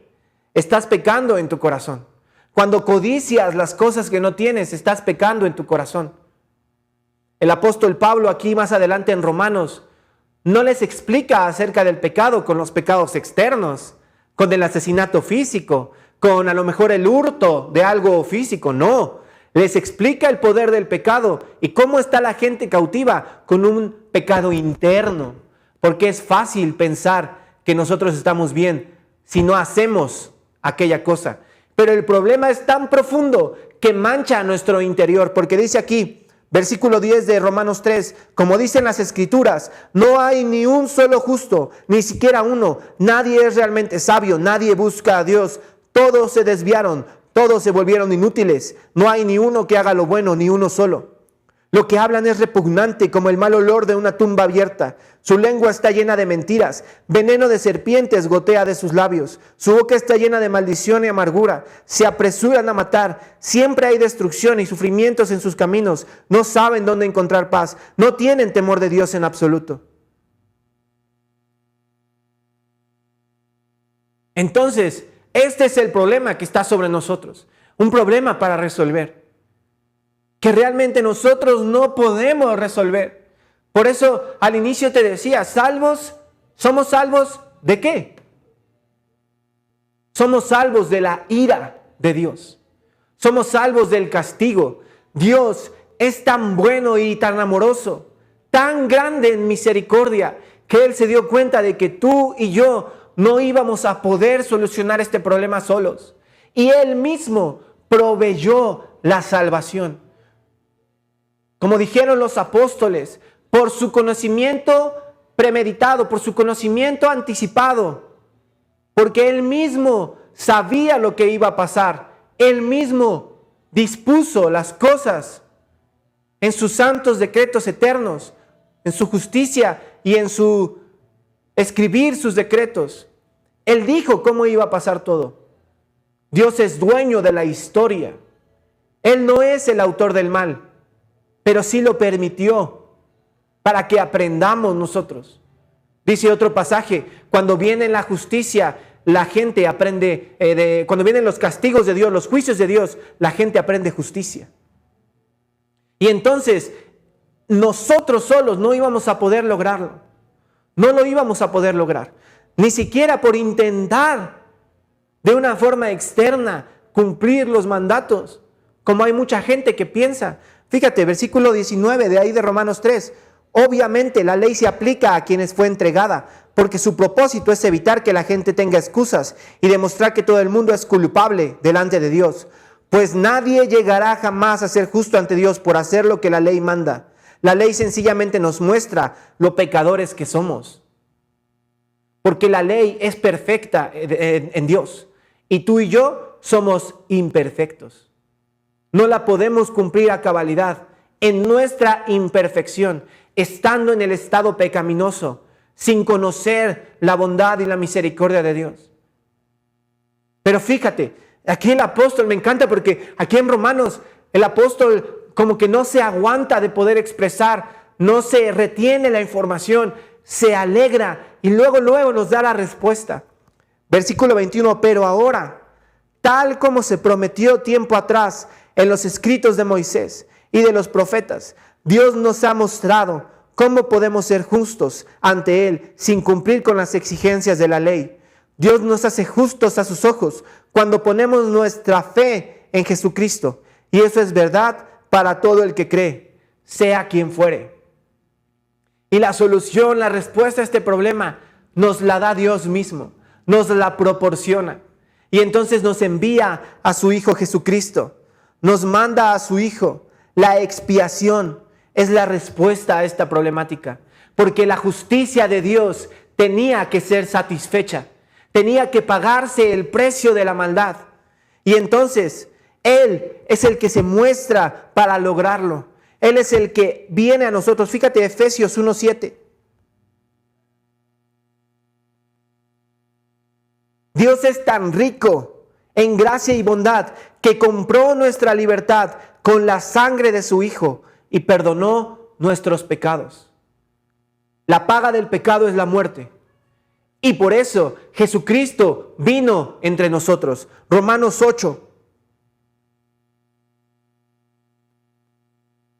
Estás pecando en tu corazón. Cuando codicias las cosas que no tienes, estás pecando en tu corazón. El apóstol Pablo aquí más adelante en Romanos no les explica acerca del pecado con los pecados externos, con el asesinato físico, con a lo mejor el hurto de algo físico, no. Les explica el poder del pecado y cómo está la gente cautiva con un pecado interno. Porque es fácil pensar que nosotros estamos bien si no hacemos aquella cosa. Pero el problema es tan profundo que mancha nuestro interior. Porque dice aquí, versículo 10 de Romanos 3, como dicen las Escrituras, no hay ni un solo justo, ni siquiera uno. Nadie es realmente sabio, nadie busca a Dios. Todos se desviaron. Todos se volvieron inútiles. No hay ni uno que haga lo bueno, ni uno solo. Lo que hablan es repugnante como el mal olor de una tumba abierta. Su lengua está llena de mentiras. Veneno de serpientes gotea de sus labios. Su boca está llena de maldición y amargura. Se apresuran a matar. Siempre hay destrucción y sufrimientos en sus caminos. No saben dónde encontrar paz. No tienen temor de Dios en absoluto. Entonces, este es el problema que está sobre nosotros. Un problema para resolver. Que realmente nosotros no podemos resolver. Por eso al inicio te decía, ¿salvos? ¿Somos salvos de qué? Somos salvos de la ira de Dios. Somos salvos del castigo. Dios es tan bueno y tan amoroso, tan grande en misericordia, que Él se dio cuenta de que tú y yo no íbamos a poder solucionar este problema solos. Y Él mismo proveyó la salvación. Como dijeron los apóstoles, por su conocimiento premeditado, por su conocimiento anticipado, porque Él mismo sabía lo que iba a pasar. Él mismo dispuso las cosas en sus santos decretos eternos, en su justicia y en su escribir sus decretos. Él dijo cómo iba a pasar todo. Dios es dueño de la historia. Él no es el autor del mal, pero sí lo permitió para que aprendamos nosotros. Dice otro pasaje, cuando viene la justicia, la gente aprende, cuando vienen los castigos de Dios, los juicios de Dios, la gente aprende justicia. Y entonces, nosotros solos no íbamos a poder lograrlo. No lo íbamos a poder lograr. Ni siquiera por intentar de una forma externa cumplir los mandatos, como hay mucha gente que piensa. Fíjate, versículo 19 de ahí de Romanos 3. Obviamente la ley se aplica a quienes fue entregada, porque su propósito es evitar que la gente tenga excusas y demostrar que todo el mundo es culpable delante de Dios. Pues nadie llegará jamás a ser justo ante Dios por hacer lo que la ley manda. La ley sencillamente nos muestra lo pecadores que somos. Porque la ley es perfecta en Dios. Y tú y yo somos imperfectos. No la podemos cumplir a cabalidad. En nuestra imperfección, estando en el estado pecaminoso, sin conocer la bondad y la misericordia de Dios. Pero fíjate, aquí el apóstol me encanta porque aquí en Romanos el apóstol como que no se aguanta de poder expresar, no se retiene la información, se alegra y luego nos da la respuesta. Versículo 21, pero ahora, tal como se prometió tiempo atrás en los escritos de Moisés y de los profetas, Dios nos ha mostrado cómo podemos ser justos ante Él sin cumplir con las exigencias de la ley. Dios nos hace justos a sus ojos cuando ponemos nuestra fe en Jesucristo. Y eso es verdad para todo el que cree, sea quien fuere. Y la solución, la respuesta a este problema, nos la da Dios mismo, nos la proporciona. Y entonces nos envía a su Hijo Jesucristo, nos manda a su Hijo. La expiación es la respuesta a esta problemática, porque la justicia de Dios tenía que ser satisfecha, tenía que pagarse el precio de la maldad. Y entonces Él es el que se muestra para lograrlo. Él es el que viene a nosotros. Fíjate, Efesios 1:7. Dios es tan rico en gracia y bondad que compró nuestra libertad con la sangre de su Hijo y perdonó nuestros pecados. La paga del pecado es la muerte. Y por eso Jesucristo vino entre nosotros. Romanos 8.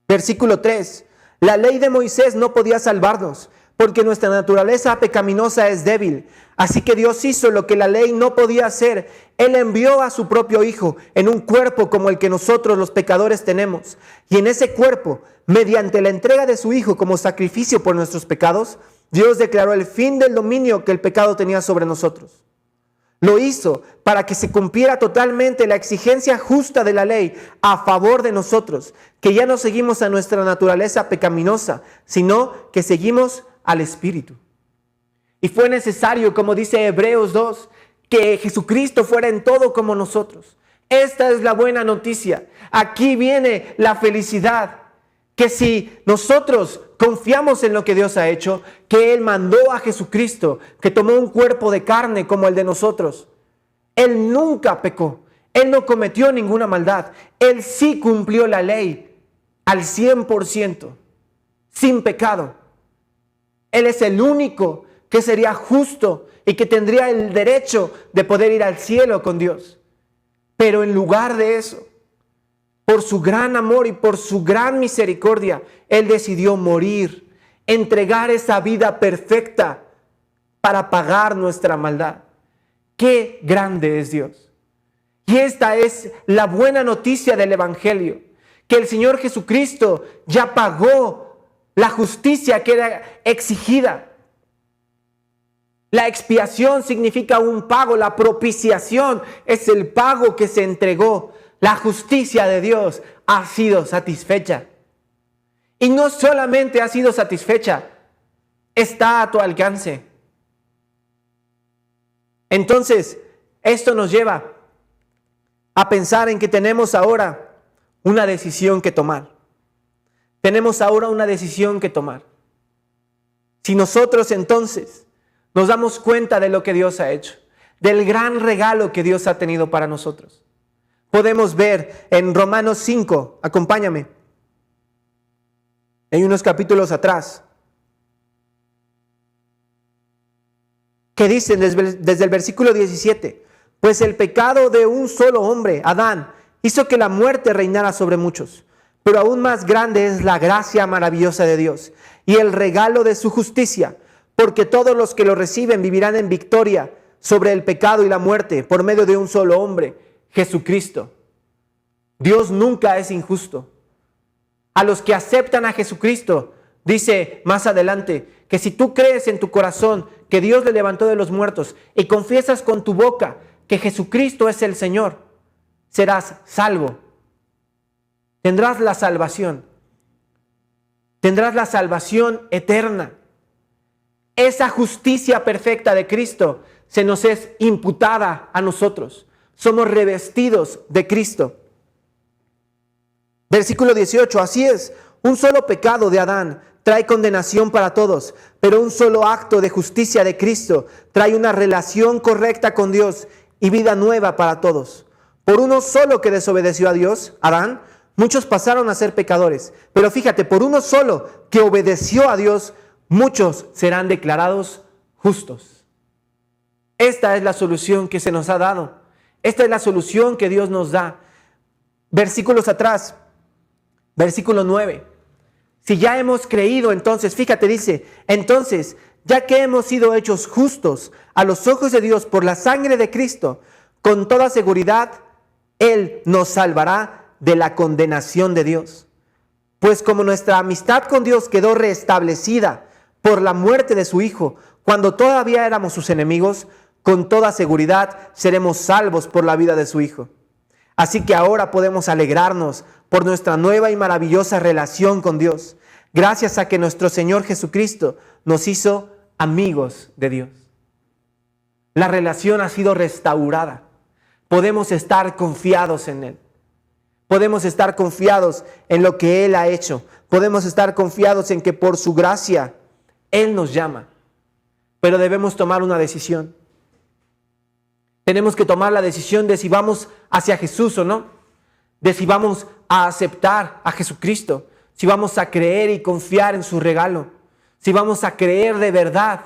Versículo 3. La ley de Moisés no podía salvarnos, porque nuestra naturaleza pecaminosa es débil. Así que Dios hizo lo que la ley no podía hacer. Él envió a su propio Hijo en un cuerpo como el que nosotros los pecadores tenemos. Y en ese cuerpo, mediante la entrega de su Hijo como sacrificio por nuestros pecados, Dios declaró el fin del dominio que el pecado tenía sobre nosotros. Lo hizo para que se cumpliera totalmente la exigencia justa de la ley a favor de nosotros, que ya no seguimos a nuestra naturaleza pecaminosa, sino que seguimos al Espíritu. Y fue necesario, como dice Hebreos 2, que Jesucristo fuera en todo como nosotros. Esta es la buena noticia. Aquí viene la felicidad. Que si nosotros confiamos en lo que Dios ha hecho, que Él mandó a Jesucristo, que tomó un cuerpo de carne como el de nosotros, Él nunca pecó, Él no cometió ninguna maldad, Él sí cumplió la ley al 100%, sin pecado. Él es el único que sería justo y que tendría el derecho de poder ir al cielo con Dios. Pero en lugar de eso, por su gran amor y por su gran misericordia, Él decidió morir, entregar esa vida perfecta para pagar nuestra maldad. ¡Qué grande es Dios! Y esta es la buena noticia del Evangelio, que el Señor Jesucristo ya pagó la justicia que era exigida. La expiación significa un pago, la propiciación es el pago que se entregó. La justicia de Dios ha sido satisfecha. Y no solamente ha sido satisfecha, está a tu alcance. Entonces, esto nos lleva a pensar en que tenemos ahora una decisión que tomar. Tenemos ahora una decisión que tomar. Si nosotros entonces nos damos cuenta de lo que Dios ha hecho, del gran regalo que Dios ha tenido para nosotros, podemos ver en Romanos 5, acompáñame, hay unos capítulos atrás, que dicen desde el versículo 17, pues el pecado de un solo hombre, Adán, hizo que la muerte reinara sobre muchos, pero aún más grande es la gracia maravillosa de Dios y el regalo de su justicia, porque todos los que lo reciben vivirán en victoria sobre el pecado y la muerte por medio de un solo hombre, Jesucristo. Dios nunca es injusto. A los que aceptan a Jesucristo, dice más adelante, que si tú crees en tu corazón que Dios le levantó de los muertos y confiesas con tu boca que Jesucristo es el Señor, serás salvo. Tendrás la salvación. Tendrás la salvación eterna. Esa justicia perfecta de Cristo se nos es imputada a nosotros. Somos revestidos de Cristo. Versículo 18, así es, Un solo pecado de Adán trae condenación para todos, pero un solo acto de justicia de Cristo trae una relación correcta con Dios y vida nueva para todos. Por uno solo que desobedeció a Dios, Adán, muchos pasaron a ser pecadores. Pero fíjate, por uno solo que obedeció a Dios, muchos serán declarados justos. Esta es la solución que se nos ha dado. Esta es la solución que Dios nos da. Versículos atrás, versículo 9. Si ya hemos creído, entonces, fíjate, dice, entonces, ya que hemos sido hechos justos a los ojos de Dios por la sangre de Cristo, con toda seguridad, Él nos salvará de la condenación de Dios. Pues como nuestra amistad con Dios quedó restablecida por la muerte de su Hijo, cuando todavía éramos sus enemigos, con toda seguridad seremos salvos por la vida de su Hijo. Así que ahora podemos alegrarnos por nuestra nueva y maravillosa relación con Dios, gracias a que nuestro Señor Jesucristo nos hizo amigos de Dios. La relación ha sido restaurada. Podemos estar confiados en Él. Podemos estar confiados en lo que Él ha hecho. Podemos estar confiados en que por su gracia Él nos llama. Pero debemos tomar una decisión. Tenemos que tomar la decisión de si vamos hacia Jesús o no. De si vamos a aceptar a Jesucristo. Si vamos a creer y confiar en su regalo. Si vamos a creer de verdad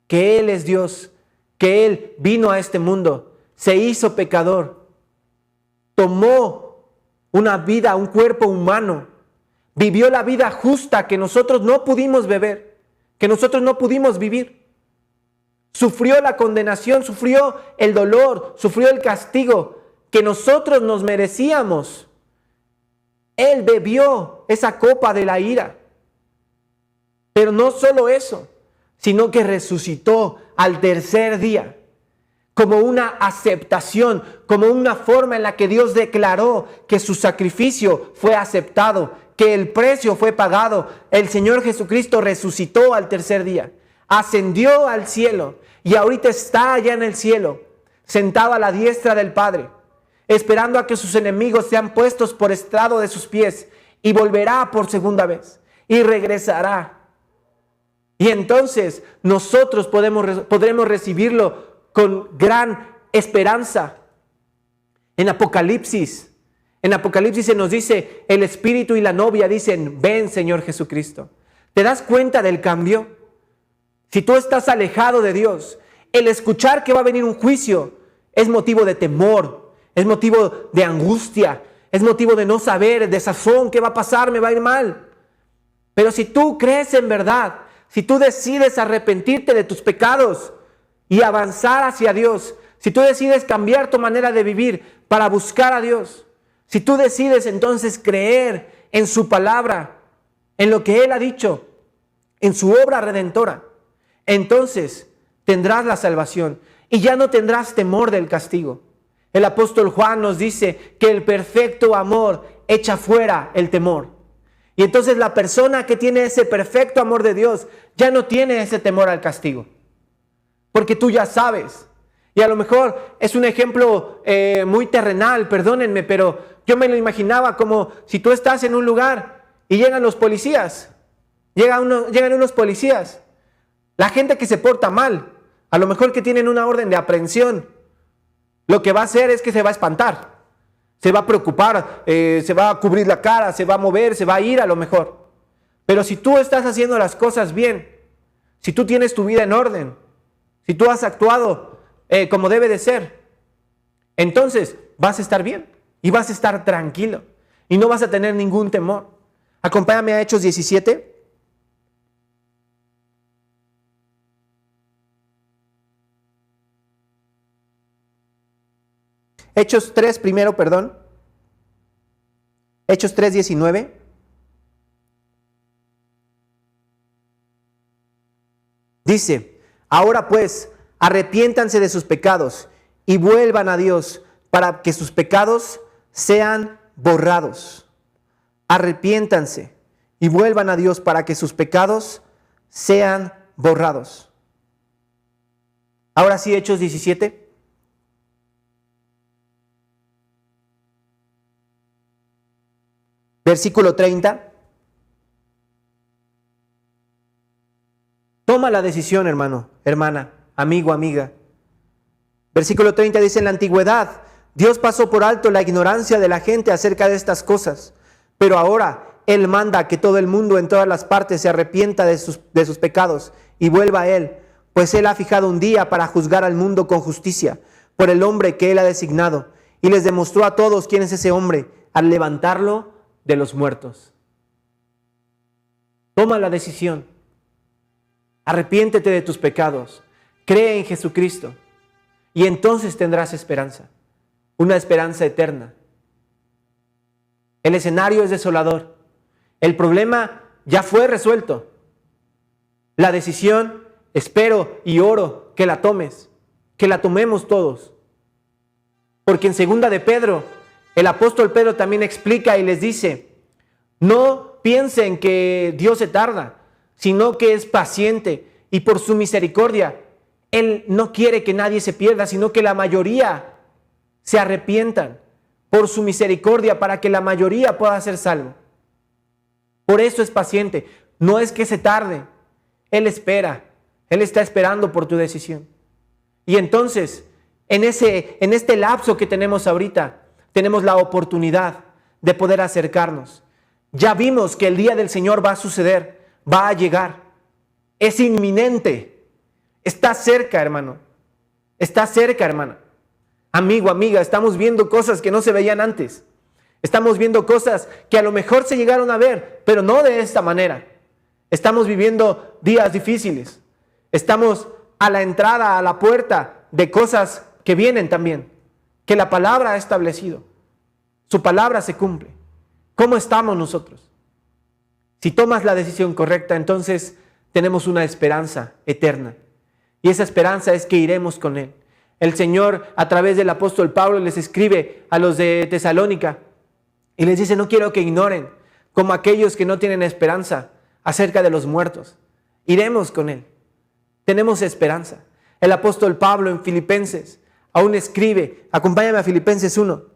que Él es Dios. Que Él vino a este mundo. Se hizo pecador. Tomó una vida, un cuerpo humano. Vivió la vida justa que nosotros no pudimos beber. Que nosotros no pudimos vivir. Sufrió la condenación, sufrió el dolor, sufrió el castigo que nosotros nos merecíamos. Él bebió esa copa de la ira. Pero no solo eso, sino que resucitó al tercer día. Como una aceptación, como una forma en la que Dios declaró que su sacrificio fue aceptado, que el precio fue pagado. El Señor Jesucristo resucitó al tercer día, ascendió al cielo y ahorita está allá en el cielo, sentado a la diestra del Padre, esperando a que sus enemigos sean puestos por estrado de sus pies, y volverá por segunda vez y regresará. Y entonces nosotros podremos recibirlo con gran esperanza. En Apocalipsis se nos dice, el Espíritu y la novia dicen, ven Señor Jesucristo. ¿Te das cuenta del cambio? Si tú estás alejado de Dios, el escuchar que va a venir un juicio es motivo de temor, es motivo de angustia, es motivo de no saber, de sazón, ¿qué va a pasar? Me va a ir mal. Pero si tú crees en verdad, si tú decides arrepentirte de tus pecados y avanzar hacia Dios, si tú decides cambiar tu manera de vivir para buscar a Dios, si tú decides entonces creer en su palabra, en lo que Él ha dicho, en su obra redentora, entonces tendrás la salvación y ya no tendrás temor del castigo. El apóstol Juan nos dice que el perfecto amor echa fuera el temor. Y entonces la persona que tiene ese perfecto amor de Dios ya no tiene ese temor al castigo. Porque tú ya sabes. Y a lo mejor es un ejemplo muy terrenal, perdónenme, pero yo me lo imaginaba como si tú estás en un lugar y llegan los policías. Llegan unos policías. La gente que se porta mal, a lo mejor que tienen una orden de aprehensión, lo que va a hacer es que se va a espantar. Se va a preocupar, se va a cubrir la cara, se va a mover, se va a ir a lo mejor. Pero si tú estás haciendo las cosas bien, si tú tienes tu vida en orden, si tú has actuado como debe de ser, entonces vas a estar bien y vas a estar tranquilo y no vas a tener ningún temor. Acompáñame a Hechos 17. Hechos 3 primero, perdón. Hechos 3:19. Dice, ahora pues, arrepiéntanse de sus pecados y vuelvan a Dios para que sus pecados sean borrados. Arrepiéntanse y vuelvan a Dios para que sus pecados sean borrados. Ahora sí, Hechos 17. Versículo 30. Toma la decisión, hermano, hermana, amigo, amiga. Versículo 30 dice: en la antigüedad Dios pasó por alto la ignorancia de la gente acerca de estas cosas, pero ahora Él manda que todo el mundo en todas las partes se arrepienta de sus pecados y vuelva a Él, pues Él ha fijado un día para juzgar al mundo con justicia por el hombre que Él ha designado, y les demostró a todos quién es ese hombre al levantarlo de los muertos. Toma la decisión. Arrepiéntete de tus pecados. Cree en Jesucristo. Y entonces tendrás esperanza. Una esperanza eterna. El escenario es desolador. El problema ya fue resuelto. La decisión, espero y oro que la tomes. Que la tomemos todos. Porque en 2 de Pedro, el apóstol Pedro también explica y les dice: no piensen que Dios se tarda, sino que es paciente y por su misericordia Él no quiere que nadie se pierda, sino que la mayoría se arrepientan por su misericordia, para que la mayoría pueda ser salvo. Por eso es paciente, no es que se tarde, Él espera, Él está esperando por tu decisión. Y entonces, en este lapso que tenemos ahorita, tenemos la oportunidad de poder acercarnos. Ya vimos que el día del Señor va a suceder, va a llegar. Es inminente. Está cerca, hermano. Está cerca, hermana. Amigo, amiga, estamos viendo cosas que no se veían antes. Estamos viendo cosas que a lo mejor se llegaron a ver, pero no de esta manera. Estamos viviendo días difíciles. Estamos a la entrada, a la puerta de cosas que vienen también, que la palabra ha establecido. Su palabra se cumple. ¿Cómo estamos nosotros? Si tomas la decisión correcta, entonces tenemos una esperanza eterna. Y esa esperanza es que iremos con Él. El Señor, a través del apóstol Pablo, les escribe a los de Tesalónica y les dice: no quiero que ignoren, como aquellos que no tienen esperanza, acerca de los muertos. Iremos con Él. Tenemos esperanza. El apóstol Pablo en Filipenses aún escribe, acompáñame a Filipenses 1.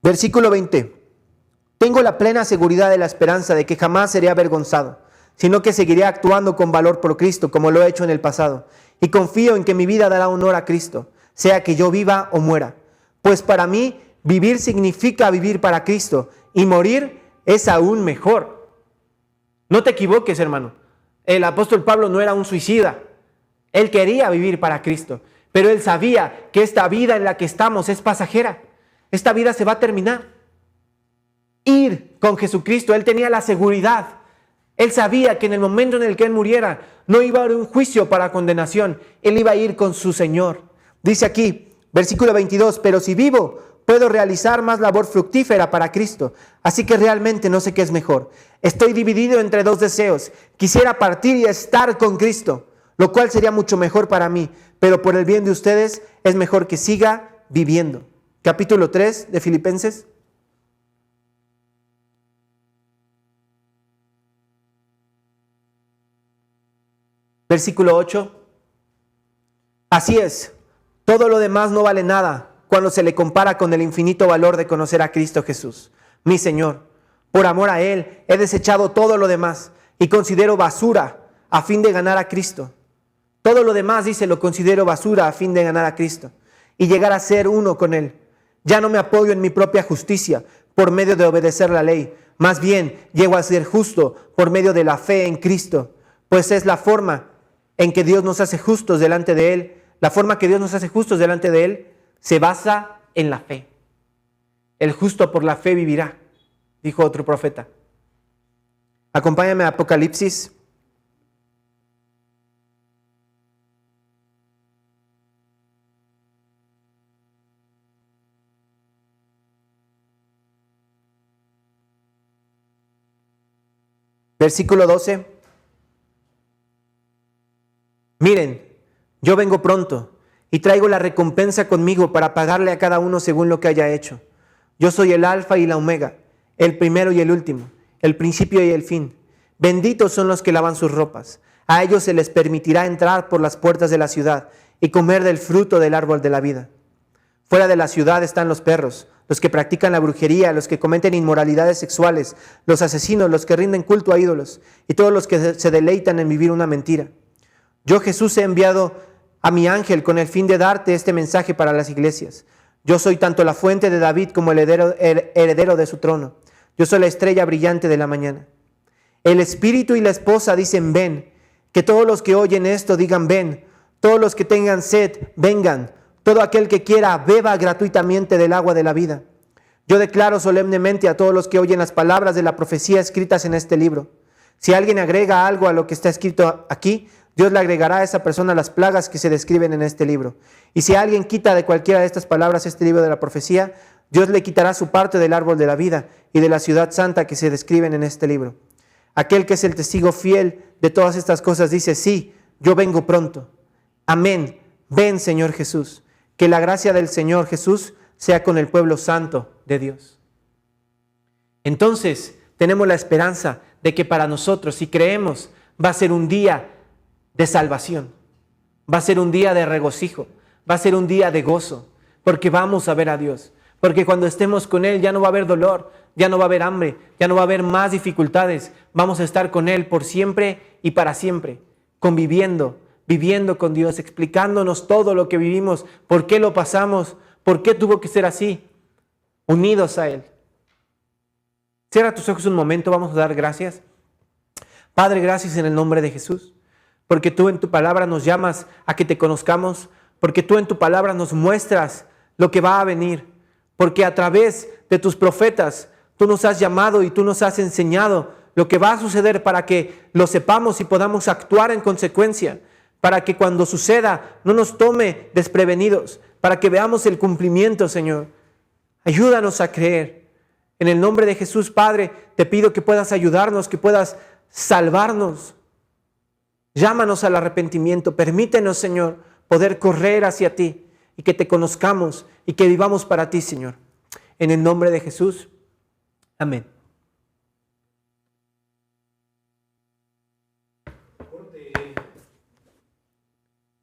Versículo 20. Tengo la plena seguridad de la esperanza de que jamás seré avergonzado, sino que seguiré actuando con valor por Cristo, como lo he hecho en el pasado. Y confío en que mi vida dará honor a Cristo, sea que yo viva o muera. Pues para mí, vivir significa vivir para Cristo, y morir es aún mejor. No te equivoques, hermano. El apóstol Pablo no era un suicida. Él quería vivir para Cristo, pero él sabía que esta vida en la que estamos es pasajera. Esta vida se va a terminar. Ir con Jesucristo, él tenía la seguridad. Él sabía que en el momento en el que él muriera, no iba a haber un juicio para condenación. Él iba a ir con su Señor. Dice aquí, versículo 22, pero si vivo, puedo realizar más labor fructífera para Cristo. Así que realmente no sé qué es mejor. Estoy dividido entre dos deseos. Quisiera partir y estar con Cristo, lo cual sería mucho mejor para mí. Pero por el bien de ustedes, es mejor que siga viviendo. Capítulo 3 de Filipenses. Versículo 8. Así es, todo lo demás no vale nada cuando se le compara con el infinito valor de conocer a Cristo Jesús, mi Señor. Por amor a Él he desechado todo lo demás y considero basura a fin de ganar a Cristo. Todo lo demás, dice, lo considero basura a fin de ganar a Cristo y llegar a ser uno con Él. Ya no me apoyo en mi propia justicia por medio de obedecer la ley. Más bien, llego a ser justo por medio de la fe en Cristo, pues es la forma en que Dios nos hace justos delante de Él. La forma que Dios nos hace justos delante de Él se basa en la fe. El justo por la fe vivirá, dijo otro profeta. Acompáñame a Apocalipsis. Versículo 12. Miren, yo vengo pronto y traigo la recompensa conmigo para pagarle a cada uno según lo que haya hecho. Yo soy el Alfa y la Omega, el primero y el último, el principio y el fin. Benditos son los que lavan sus ropas, A ellos se les permitirá entrar por las puertas de la ciudad y comer del fruto del árbol de la vida. Fuera de la ciudad están los perros, los que practican la brujería, los que cometen inmoralidades sexuales, los asesinos, los que rinden culto a ídolos y todos los que se deleitan en vivir una mentira. Yo, Jesús, he enviado a mi ángel con el fin de darte este mensaje para las iglesias. Yo soy tanto la fuente de David como el heredero de su trono. Yo soy la estrella brillante de la mañana. El espíritu y la esposa dicen ven. Que todos los que oyen esto digan ven. Todos los que tengan sed, vengan. Todo aquel que quiera, beba gratuitamente del agua de la vida. Yo declaro solemnemente a todos los que oyen las palabras de la profecía escritas en este libro. Si alguien agrega algo a lo que está escrito aquí, Dios le agregará a esa persona las plagas que se describen en este libro. Y si alguien quita de cualquiera de estas palabras este libro de la profecía, Dios le quitará su parte del árbol de la vida y de la ciudad santa que se describen en este libro. Aquel que es el testigo fiel de todas estas cosas dice, sí, yo vengo pronto. Amén. Ven, Señor Jesús. Que la gracia del Señor Jesús sea con el pueblo santo de Dios. Entonces, tenemos la esperanza de que para nosotros, si creemos, va a ser un día de salvación. Va a ser un día de regocijo. Va a ser un día de gozo. Porque vamos a ver a Dios. Porque cuando estemos con Él ya no va a haber dolor, ya no va a haber hambre, ya no va a haber más dificultades. Vamos a estar con Él por siempre y para siempre, conviviendo, viviendo con Dios, explicándonos todo lo que vivimos, por qué lo pasamos, por qué tuvo que ser así, unidos a Él. Cierra tus ojos un momento, vamos a dar gracias. Padre, gracias en el nombre de Jesús, porque tú en tu palabra nos llamas a que te conozcamos, porque tú en tu palabra nos muestras lo que va a venir, porque a través de tus profetas tú nos has llamado y tú nos has enseñado lo que va a suceder para que lo sepamos y podamos actuar en consecuencia, para que cuando suceda no nos tome desprevenidos, para que veamos el cumplimiento, Señor. Ayúdanos a creer. En el nombre de Jesús, Padre, te pido que puedas ayudarnos, que puedas salvarnos. Llámanos al arrepentimiento. Permítenos, Señor, poder correr hacia ti y que te conozcamos y que vivamos para ti, Señor. En el nombre de Jesús. Amén.